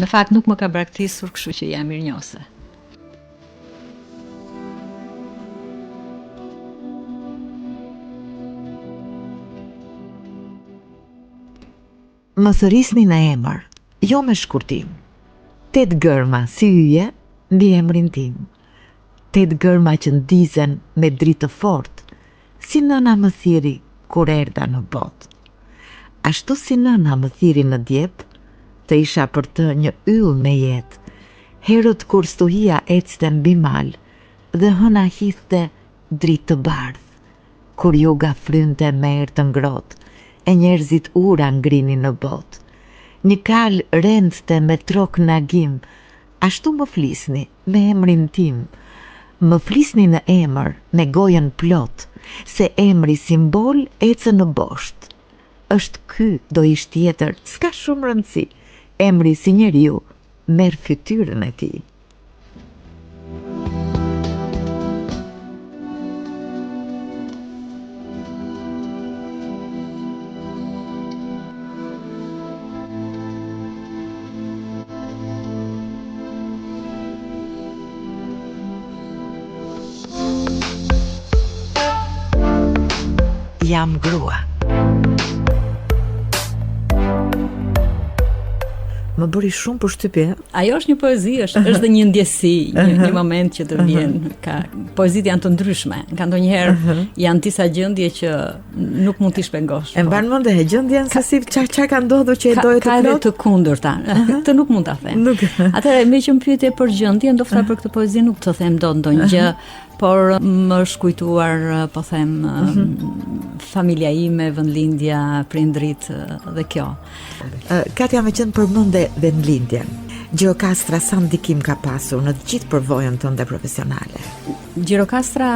Në fakt nuk më ka braktisur, kështu që jam mirënjohëse. Më thërisni në emër, jo me shkurtim. 8 gërma si hyje mbi emrin tim. 8 gërma që ndizen me dritë të fort, si nëna më thiri kur erdha në botë. Ashtu si nëna më thiri në djep, të isha për të një yll me jetë, herët kur stuhia ecte mbi mal dhe hëna hithte dritë të bardhë, kur juga frynte me erë të ngrohtë, e njerëzit ura ngrinin në botë. Një kal rendte me trok nagim, ashtu më flisni me emrin tim. Më flisni në emër me gojën plot, se emri simbol ecë në bosht. Është ky do ish tjetër, s'ka shumë rëndësi. Emri si njeriu merr fytyrën e tij. Jam grua. Më bëri shumë përshtypje. Ajo është një poezi, është dhe një ndjesi, një moment që të vjen. Poezitë janë të ndryshme. Ka ndonjëherë janë disa gjendje që nuk mund t'i shpengosh. E mban mend e gjendjen se si çfarë ka ndodhur që e doje të Ka edhe plot? të kundërta. Këtë nuk mund ta them. Atëherë me që më pyetje për gjendje, ndoshta për këtë poezi nuk të them dot ndonjë gjë, por më shkujtuar, po them, familja ime, vendlindja, prindrit dhe kjo. Katja me qenë përmende vendlindjen. Gjirokastra sa ndikim ka pasur në të gjithë përvojën tënde profesionale? Gjirokastra,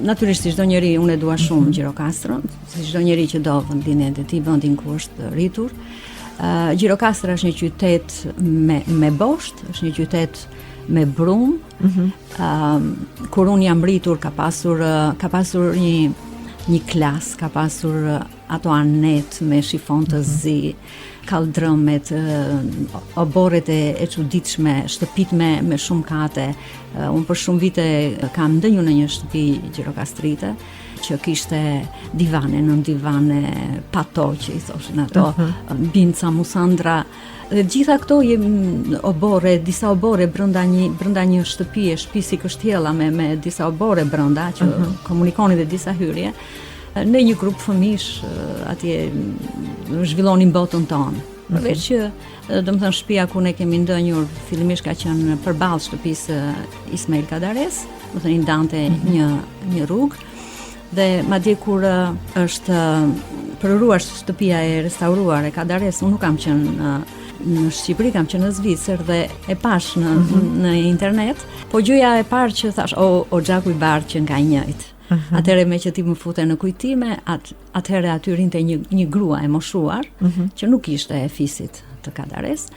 natyrisht si çdo njeri, unë e dua shumë Gjirokastrën, si çdo njeri që do vendlindjen e tij, vendin ku është rritur. Gjirokastra është një qytet me bosht, është një qytet me brum. Kur unë jam rritur ka pasur një klas, ka pasur ato anet me shifon të zi, kaldrëmet, oborret e çuditshme, shtëpit me shumë kate. Unë për shumë vite kam ndënjur në një shtëpi gjirokastrite që kishte divane, nën divane, pato që i thoshin ato, binca, musandra. Dhe gjitha këto disa obore brenda një shtëpie, shtëpi kështjella me disa obore brenda që komunikonin dhe disa hyrje. Në një grup fëmish atje zhvillonin botën tonë. Përveç që, domethënë, shtëpia ku ne kemi ndënjur fillimisht ka qenë përballë shtëpisë Ismail Kadares, domethënë i ndante një rrugë. Dhe madje kur është përruar shtëpia e restauruar e Kadares, unë nuk kam qenë në Shqipëri, kam qenë në Zvicër dhe e pash në internet, po gjëja e parë që thash, o xhaku i bardhë që nga njëjtë. Atëherë me që ti më fute në kujtime, atëherë aty rinte një grua e moshuar, që nuk ishte e fisit të Kadares.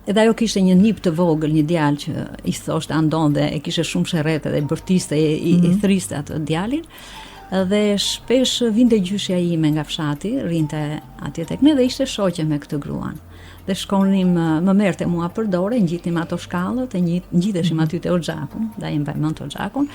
Edhe ajo kishte një nip të vogël, një djalë që i thoshte andon dhe e kishte shumë sherrete dhe bërtiste, i thriste atë djalin. dhe shpesh vinte gjyshja ime nga fshati, rinte atje tek ne dhe ishte shoqe me këtë gruan. Dhe shkonim, më merrte mua për dorë, ngjitnim ato shkallët, ngjiteshim aty te Oxhaku, ndaj e mbaj mend Oxhakun.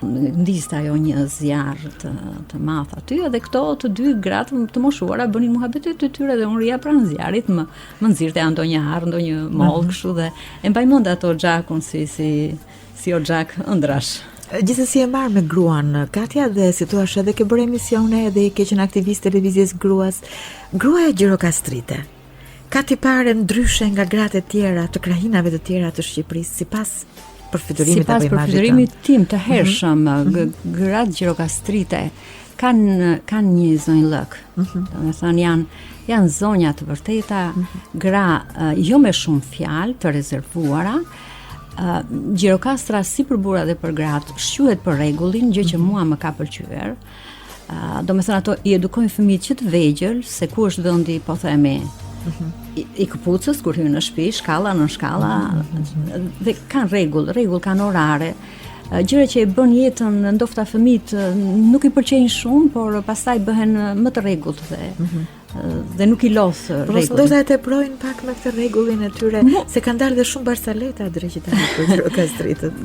Ndiste ajo një zjarr të madh aty dhe këto të dy gratë të moshuara bënin muhabetet të tyre dhe unë rija pranë zjarrit, më nxirte ndonjë harr, ndonjë moll kështu dhe e mbaj mend ato Oxhakun si Oxhak ëndrash. Gjithsesi e marr me gruan Katja dhe si thua edhe ke bërë emisione dhe ke qenë aktiviste televizjes gruas. Gruaja Gjirokastrite ka tipare ndryshe nga gratë e tjera të krahinave të tjera të Shqipërisë sipas përfiturimit apo imazhit. Sipas përfiturimit tim të hershëm, gratë Gjirokastrite kanë një zonjë lëk. Domethënë janë zonja të vërteta, gra jo me shumë fjalë, të rezervuara. Gjirokastra si për burra dhe për gratë shquhet për rregullin, gjë që mua më ka pëlqyer. Domethënë ato i edukojnë fëmijët që të vegjël se ku është vendi, po themi, i këpucës kur hyn në shtëpi, shkalla në shkalla, dhe kanë rregull kanë orare. Gjëra që e bën jetën ndofta fëmijët nuk i pëlqejnë shumë, por pastaj bëhen më të rregullt dhe nuk i lodh rregullin. Do të teprojnë pak me këtë rregullin e tyre, se kanë dalë dhe shumë barsaleta drejtare për Gjirokastritët.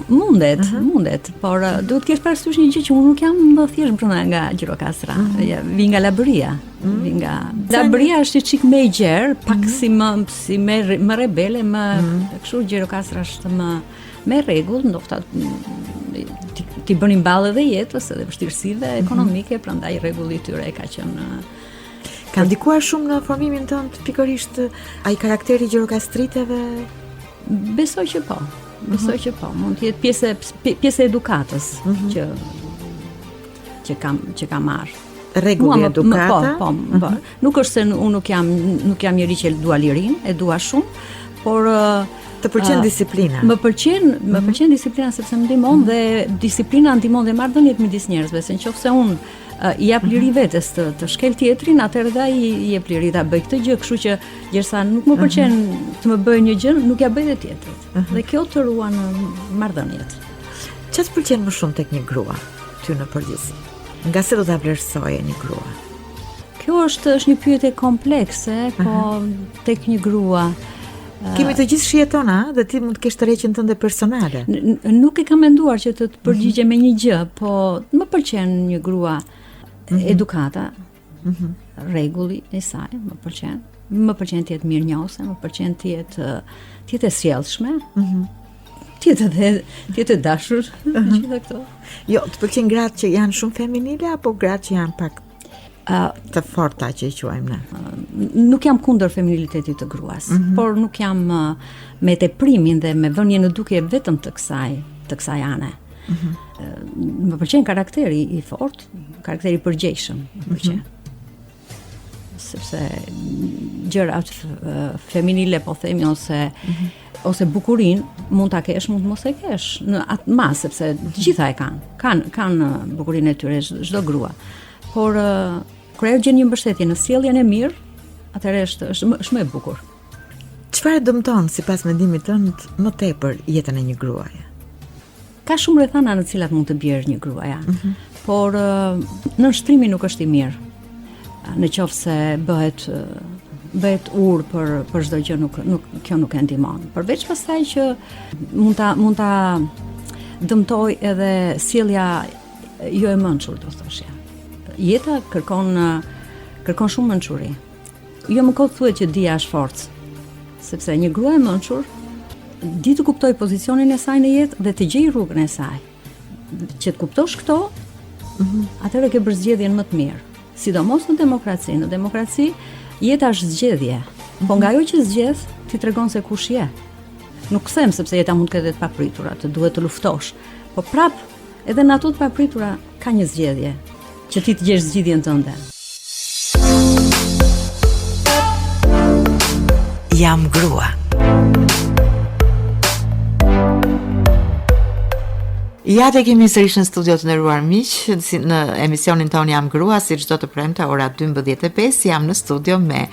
Mundet, por duhet të kesh parasysh një gjë që unë nuk jam thjesht brenda nga Gjirokastra, vi nga Labëria. Labëria është çik më e gjerë, pak si më rebele, më kështu. Gjirokastra është me rregull, ndoshta ti bënin ballë dhe jetës edhe vështirësive ekonomike, prandaj rregulli i tyre ka qenë. Ka ndikuar shumë në formimin tënd pikërisht ai karakteri Gjirokastriteve? Besoj që po. Mund të jetë pjesë e edukatës që kam marrë. Rregulli edukata? Po. Nuk është se unë nuk jam njëri që dua lirin, e dua shumë, por të pëlqen disiplina. Më pëlqen disiplina sepse më ndihmon dhe disiplina ndihmon dhe marrëdhëniet midis njerëzve, se nëse unë i jap liri vetes të shkel tjetrin, atëherë dhe ai i jep liri ta bëj këtë gjë, kështu që gjersa nuk më pëlqen të më bëjë një gjë, nuk ja bëj dhe tjetrit. Dhe kjo të ruan marrëdhëniet. Çfarë të pëlqen më shumë tek një grua, ty në përgjithësi? Nga se do ta vlerësoje një grua? Kjo është një pyetje komplekse, po tek një grua kemi të gjithë shijet tona dhe ti mund të kesh tërheqjen tënde personale. Nuk e kam menduar që të përgjigje me një gjë, po më pëlqen një grua edukata, rregulli i saj, më pëlqen. Më pëlqen të jetë mirënjohëse, më pëlqen të jetë e sjellshme. Të jetë dashur, gjitha këto. Jo, të pëlqen gratë që janë shumë feminile apo gratë që janë pak të forta që i quajmë ne? Nuk jam kundër feminilitetit të gruas, por nuk jam me teprimin dhe me vënje në dukje vetëm të kësaj ane. Më pëlqen karakteri i fortë, karakteri i përgjegjshëm, më pëlqen. Sepse gjërat feminile, po themi, ose bukurin mund ta kesh, mund mos e kesh në atë mas, sepse të gjitha e kanë bukurinë e tyre, çdo grua. Por kur ajo gjen një mbështetje në sjelljen e mirë, atëherë është më e bukur. Çfarë dëmton sipas mendimit tënd më tepër jetën e një gruaje? Ka shumë rrethana në të cilat mund të bjerë një gruaja, por nënshtrimi nuk është i mirë. Në qoftë se bëhet urë për çdo gjë, kjo nuk e ndihmon. Përveç pastaj që mund ta dëmtoj edhe sjellja jo e mençur, do thoshja. Jeta kërkon shumë mençuri. Jo më kot thuhet që dia është forcë, sepse një grua e mençur di të kuptoj pozicionin e saj në jetë dhe të gjej rrugën e saj. Që të kuptosh këto, atëherë ke bërë zgjedhjen më të mirë. Sidomos në demokraci. Në demokraci jeta është zgjedhje. Po nga ajo që zgjedh, ti tregon se kush je. Nuk them sepse jeta mund të ketë të papritura, të duhet të luftosh. Po prap, edhe në ato të papritura ka një zgjedhje, që ti të gjesh zgjidhjen tënde. Jam grua. Ja të kemi sërish në studio të nderuar miq, në emisionin ton Jam grua, si çdo të premte ora 12:05, jam në studio me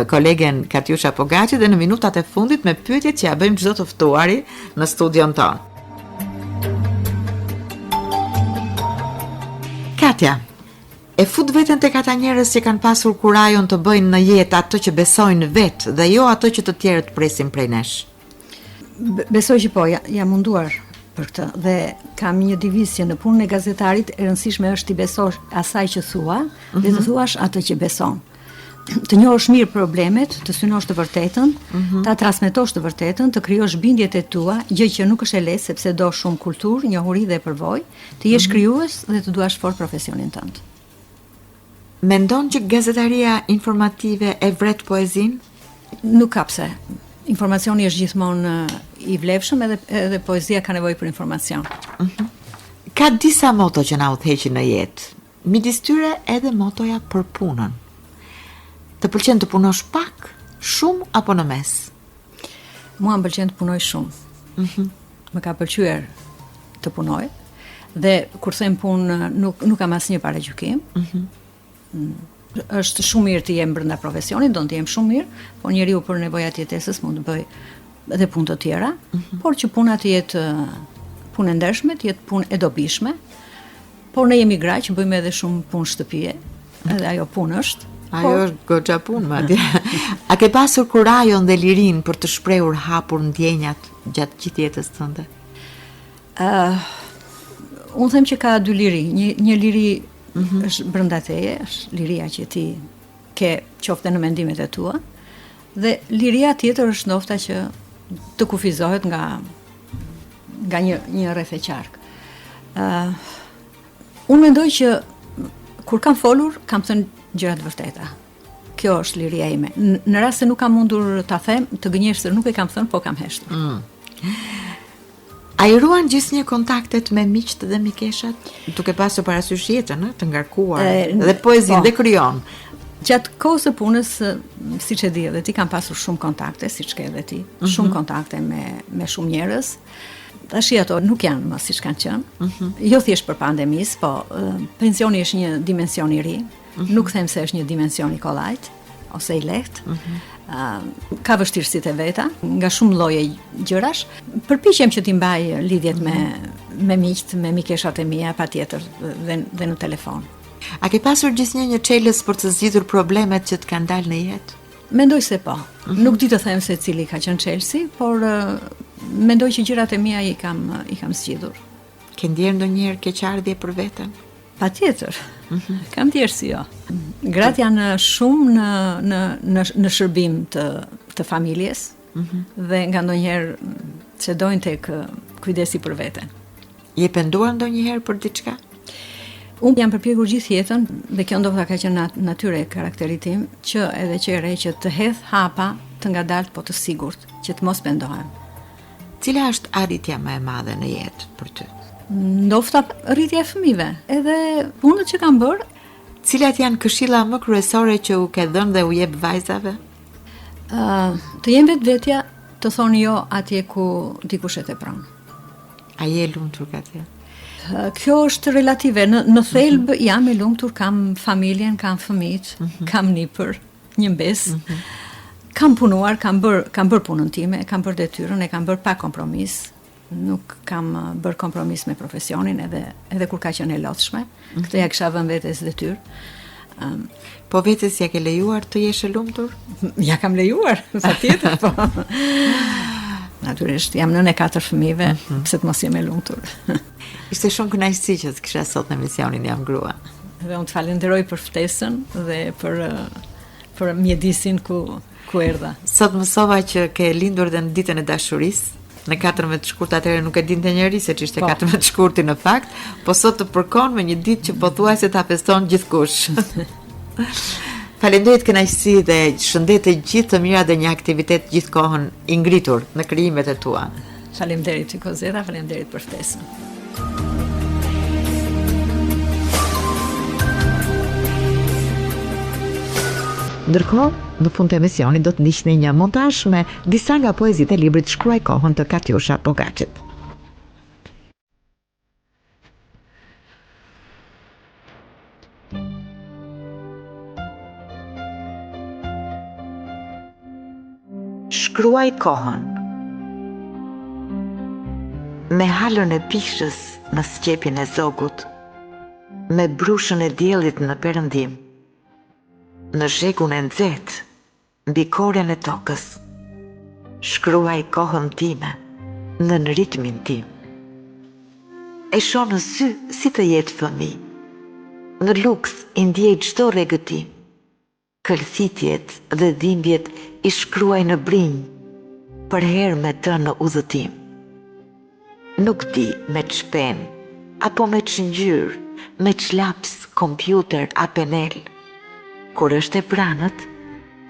kolegen Katjusha Pogaci dhe në minutat e fundit me pyetjet që ja bëjmë çdo të ftuari në studion ton. Katja, e fut veten tek ata njerëz që kanë pasur kurajon të bëjnë në jetë ato që besojnë vetë dhe jo ato që të tjerët presin prej nesh. Besoj që po, jam munduar për këtë dhe kam një diviz që në punën e gazetarit e rëndësishme është t'i besosh asaj që thua dhe të thuash atë që beson. Të njohësh mirë problemet, të synosh të vërtetën, ta transmetosh të vërtetën, të krijosh bindjet e tua, gjë që nuk është e lehtë sepse do shumë kulturë, njohuri dhe përvojë, të jesh krijues dhe të duash fort profesionin tënd. Mendon që gazetaria informative e vret poezinë? Nuk ka pse. Informacioni është gjithmonë i vlefshëm edhe poezia ka nevojë për informacion. Ka disa moto që na udhëheqin në jetë. Midis tyre edhe motoja për punën. Të pëlqen të punosh pak, shumë apo në mes? Mua më pëlqen të punoj shumë. Më ka pëlqyer të punoj dhe kur them punë nuk kam asnjë paragjykim. Është shumë mirë të jem brenda profesionit, do të jem shumë mirë, por njeriu për nevojat e jetesës mund të bëj edhe punë të tjera, por që puna të jetë punë e ndershme, të jetë punë e dobishme. Por ne jemi gra që bëjmë edhe shumë punë shtëpie, edhe ajo punë është. Ajo është goxha punë madje. A ke pasur kurajon dhe lirin për të shprehur hapur ndjenjat gjatë gjithë jetës tënde? Unë them që ka dy liri, një liri është brenda teje, është liria që ti ke qofte në mendimet e tua, dhe liria tjetër është nofta që të kufizohet nga një rreth e qark. Unë mendoj që kur kam folur, kam thënë gjërat vërteta. Kjo është liria ime. Në rast se nuk kam mundur ta them, të gënjeshtër nuk e kam thënë, po kam heshtur. A i ruan gjithnjë kontaktet me miqt dhe mikeshat, duke pasur parasysh jetën, të ngarkuar, dhe poezin dhe krijon? Gjatë kohës së punës, siç e di edhe ti, kam pasur shumë kontakte, siç ke edhe ti, shumë kontakte me shumë njerëz. Tash ato nuk janë më siç kanë qenë. Jo thjesht për pandemisë, po pensioni është një dimension i ri. Nuk them se është një dimension i kollajt ose i lehtë. Ka vështirësitë e veta, nga shumë lloje gjërash. Përpiqem që t'i mbaj lidhjet me miqt, me mikeshat e mia, patjetër, dhe në telefon. A ke pasur gjithnjë një çelës për të zgjidhur problemet që të kanë dalë në jetë? Mendoj se po. Nuk di të them se cili ka qenë çelësi, por mendoj që gjërat e mia i kam zgjidhur. Ke ndjerë ndonjëherë keqardhje për veten? Patjetër. Kam ndjerë si jo. Gratë janë shumë në shërbim të familjes dhe nga ndonjëherë cedojnë tek kujdesi për veten. Je penduar ndonjëherë për diçka? Unë jam përpjekur gjithë jetën dhe kjo ndoshta ka qenë natyre e karakterit tim që edhe që e re që të hedh hapa të ngadalt po të sigurt, që të mos pendohem. Cila është arritja më e madhe në jetë për ty? Ndofta rritja e fëmijëve, edhe punët që kam bërë. Cilat janë këshilla më kryesore që u ke dhënë dhe u jep vajzave? Të jem vetvetja, të thonë jo atje ku dikush e tepron. A je lumtur atje? Kjo është relative. Në thelb jam e lumtur, kam familjen, kam fëmijët, kam nipër, një mbes. Kam punuar, kam bër punën time, kam bër detyrën, e kam bër pa kompromis. Nuk kam bër kompromis me profesionin edhe kur ka qenë e lodhshme. Këtë ja kisha vënë vetes detyrë. Po vetes ja ke lejuar të jesh e lumtur? Ja kam lejuar, patjetër, po. Natyrisht, jam nënë e 4 fëmijëve, pse të mos jem e lumtur. Ishte shumë kënaqësi që të kisha sot në emisionin Jam Grua. Dhe unë të falenderoj për ftesën dhe për mjedisin ku erdha. Sot mësova që ke lindur dhe në ditën e dashurisë. Në 14 shkurt atëherë nuk e dinte njeri se ç'ishte 14 shkurti në fakt, po sot të përkon me një ditë që pothuajse ta feston gjithkush. Falenderit kënaqësi dhe shëndete gjithë të mira dhe një aktivitet gjithë kohën i ngritur në krijimet e tua. Faleminderit Kozeta, faleminderit për ftesën. Ndërkohë, në fund të emisionit do të ndiqni një montazh me disa nga poezitë e librit Shkruaj kohën të Katjusha Pogaçit. Shkruaj kohën. Me halën e pishës në sqepjen e zogut, me brushën e diellit në perëndim, në shekun e nxehtë, mbi korën e tokës, shkruaj kohën time, në ritmin tim. E shoh në sy si të jetë fëmijë, në luks i ndjej çdo rregëtim, kërthitjet dhe dhimbjet i shkruaj në brinj, për herë me të në udhëtim. Nuk di me ç'pen, apo me ç'ngjyrë, me ç'laps, kompjuter a penel. Kur është e pranët,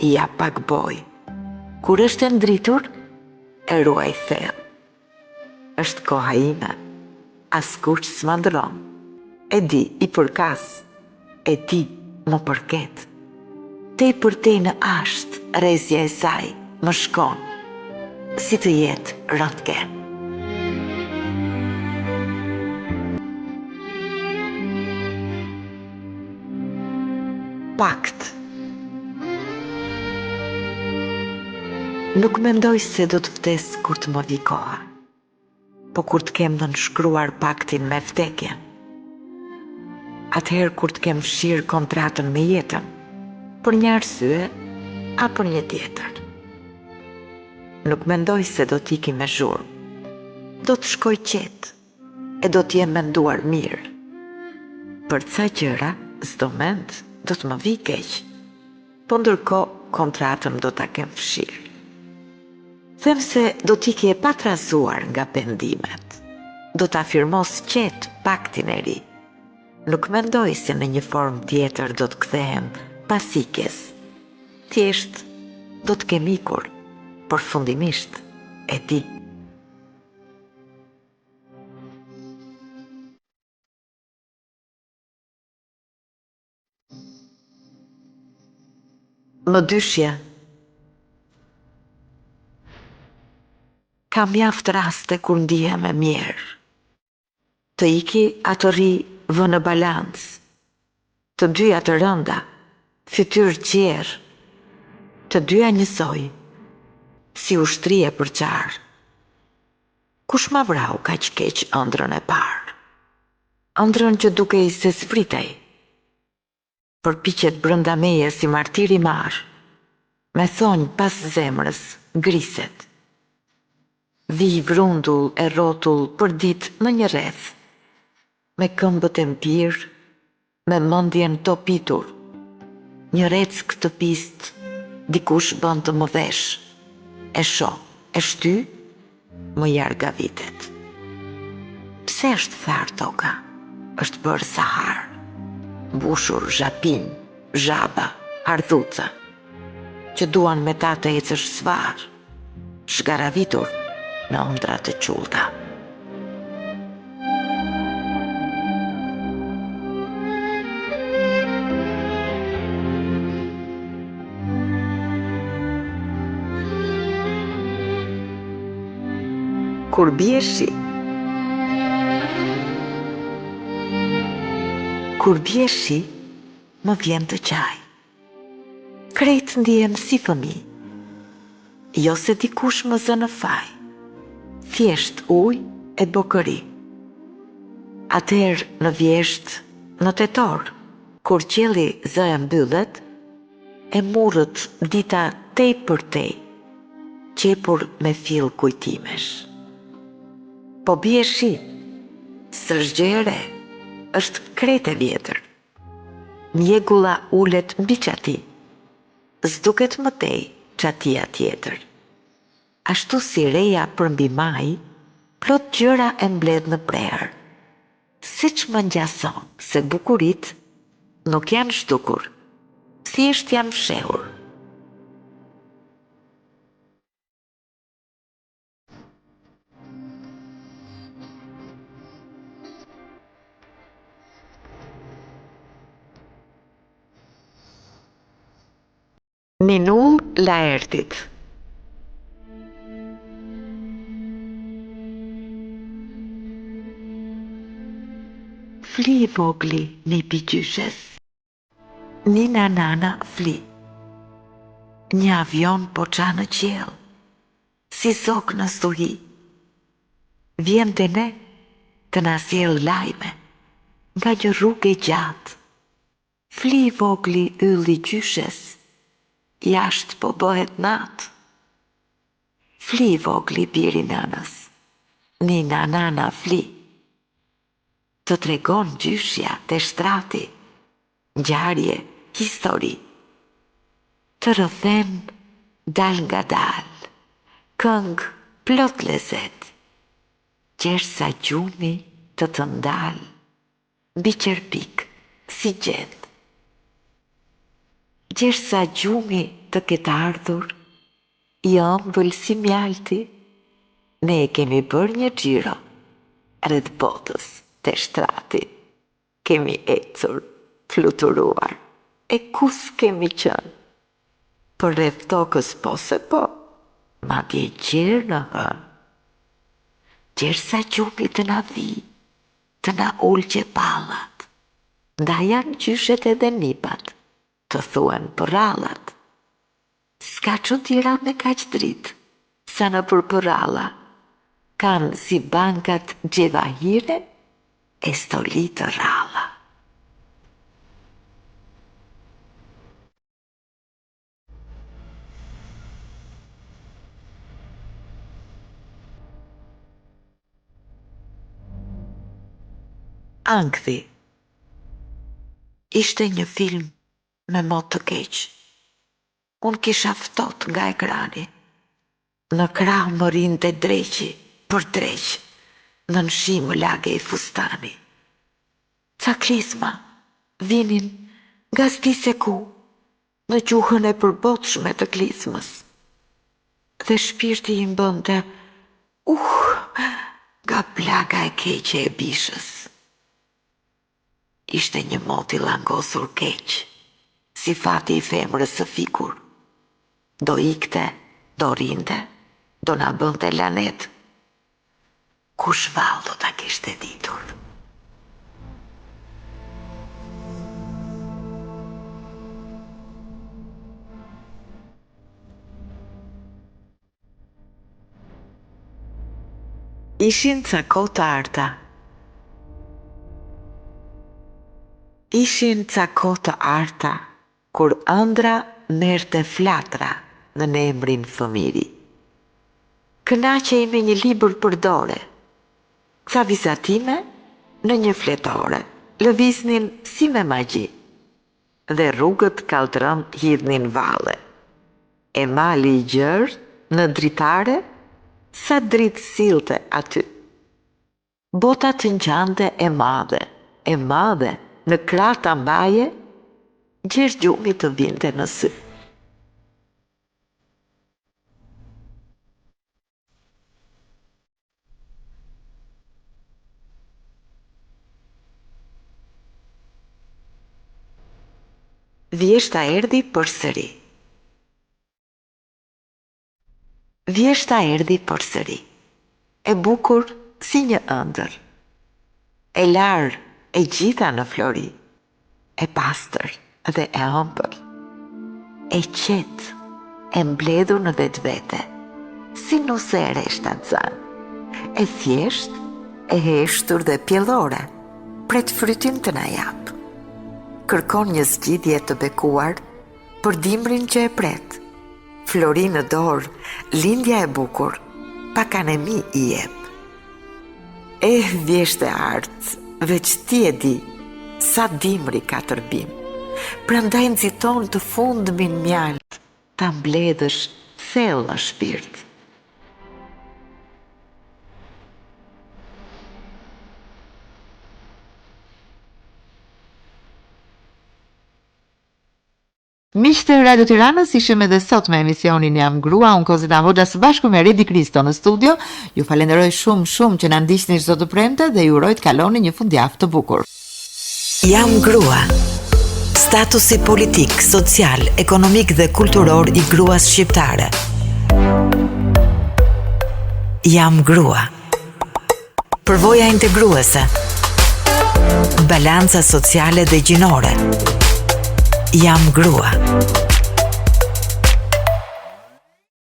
ja pak boj. Kur është e ndritur, e ruaj thellë. Është koha ime, askush s'ma ndron. E di i përkas, e di më përket. Tepërtej në ashtë, rrezja e saj më shkon, si të jetë röntgen. Pakt. Nuk mendoj se do të vdes kur të më vi koha, po kur të kem nënshkruar paktin me vdekjen. Atëherë kur të kem fshirë kontratën me jetën, për një arsye a për një tjetër. Nuk mendoj se do t'iki me zhurmë, do të shkoj qetë, e do t'jem menduar mirë. Për ca gjëra, s'do mend, do të më vi keq, po ndërkohë kontratën do t'a kem fshirë. Them se do t'iki e patrazuar nga pendimet, do t'a firmos qetë paktin e ri. Nuk mendoj se në një formë tjetër do të kthehem pas ikjes. Thjesht do të kem ikur, përfundimisht e di. Më dyshja. Ka mjaft raste kur ndihem e mirë. Të iki atë ri vë në balancë. Të dyja të rënda, fytyrë qerë. Të dyja njësoj, si ushtrie për qarë. Kush ma vrau kaq keq ëndrën e parë? Ëndrën që dukej se s'vritej. Përpiqet brënda meje si martiri marë, me thonjë pas zemrës griset. Vi vrundull e rotull për ditë në një rreth, me këmbët e mpirë, me mendjen topitur. Një reck të pist, dikush bën të më vesh, e shoh, e shty, më jarga vitet. Pse është tharë toka? Është bërë sahar, mbushur zhapin, zhaba, ardhuca, që duan me ta të ecësh svar, shgaravitur në ëndra të qullta. Kur bie shi. Kur bie shi, më vjen të qaj. Krejt ndihem si fëmijë. Jo se dikush më zë në faj. Thjesht ujë e bokëri. Atëherë në vjesht, në tetor, kur qielli zë e mbyllet, e murrët dita tej për tej, qepur me fill kujtimesh. Po bie shi, s'është gjë e re, është krejt e vjetër. Mjegulla ulet mbi qati, s'duket më tej qatia tjetër. Ashtu si reja për mbi maj, plot gjëra e mbledh në prerë. Siç më ngjason se bukurit nuk janë shtukur, thjesht janë fshehur. Ninull Laertit. Fli i vogli në pigjyshes. Nina nana fli. Një avion po qa në qiell, si zok në stuhi. Vjen të ne të na sjell lajme, nga një rrugë e gjatë. Fli vogli ylli gjyshes, jashtë po bëhet natë. Fli vogli biri nënës, nina nana fli. Të tregon gjyshja të shtrati, ngjarje, histori. Të rrëthen dal nga dal, këngë plot lezet, qersa gjumi të ndal, mbi qerpik si gjet. Qersa gjumi të ketë ardhur, i ëmbël si mjalti, ne e kemi bërë një xhiro rreth botës të shtrati. Kemi ecur, fluturuar, e ku s'kemi qenë. Për rreth tokës po se po, madje gjerë në hënë. Qersa gjumi të na vi, të na ulqe pallat, nda janë gjyshet edhe nipat, të thuen përrallat. S'ka çuditëra me kaq dritë, sa në përralla kanë si bankat gjevahire e stoli të rralla. Ankthi ishte një film me mot të keq. Unë kisha ftohtë nga ekrani. Në krah më rinte dreqi për dreq, në nshi më lage i fustani. Ca klisma vinin nga s'di se ku, në gjuhën e përbotshme të klismës. Dhe shpirti i bënte nga plaga e keqe e bishës. Ishte një mot i langosur keq, si fati i femrës së fikur. Do ikte, do rinte, do na bënte lanet. Kush vallë do ta kishte ditur? Ishin ca kohë të arta. Ishin ca kohë të arta, kur ëndra merrte flatra në emrin fëmiri. Kënaqej me një libër për dore, ca vizatime në një fletore, lëviznin si me magji, dhe rrugët kaldrëm hidhnin valle. E mali i gjerë në dritare, sa dritë sillte aty. Bota të ngjante e madhe, në krah ta mbaje, gjerë gjumi të vinte në sy. Vjeshta erdhi përsëri. Vjeshta erdhi përsëri, e bukur si një ëndër, e larë e gjitha në flori, e pastër dhe e ëmbël, e qetë, e mbledhur në vetvete, si nuse e reshta zanë, e thjesht, e heshtur dhe pjellore, pret frytin të na jap. Kërkon një zgjidhje të bekuar për dimrin që e pret. Flori në dorë, lindja e bukur, pak anemi i jep. Vjeshte artë, veç ti e di, sa dimri ka tërbim. Prandaj nxiton të fundmin mjalt, ta mbledhësh thellë në shpirt. Miqtë e Radio Tiranës, ishim edhe sot me emisionin Jam Grua, unë Kozita Hoxha së bashku me Redi Kristo në studio. Ju falenderoj shumë që na ndiqni çdo të premte dhe ju uroj të kaloni një fundjavë të bukur. Jam Grua. Statusi politik, social, ekonomik dhe kulturor i gruas shqiptare. Jam Grua. Përvoja integruese. Balanca sociale dhe gjinore. Jam Grua.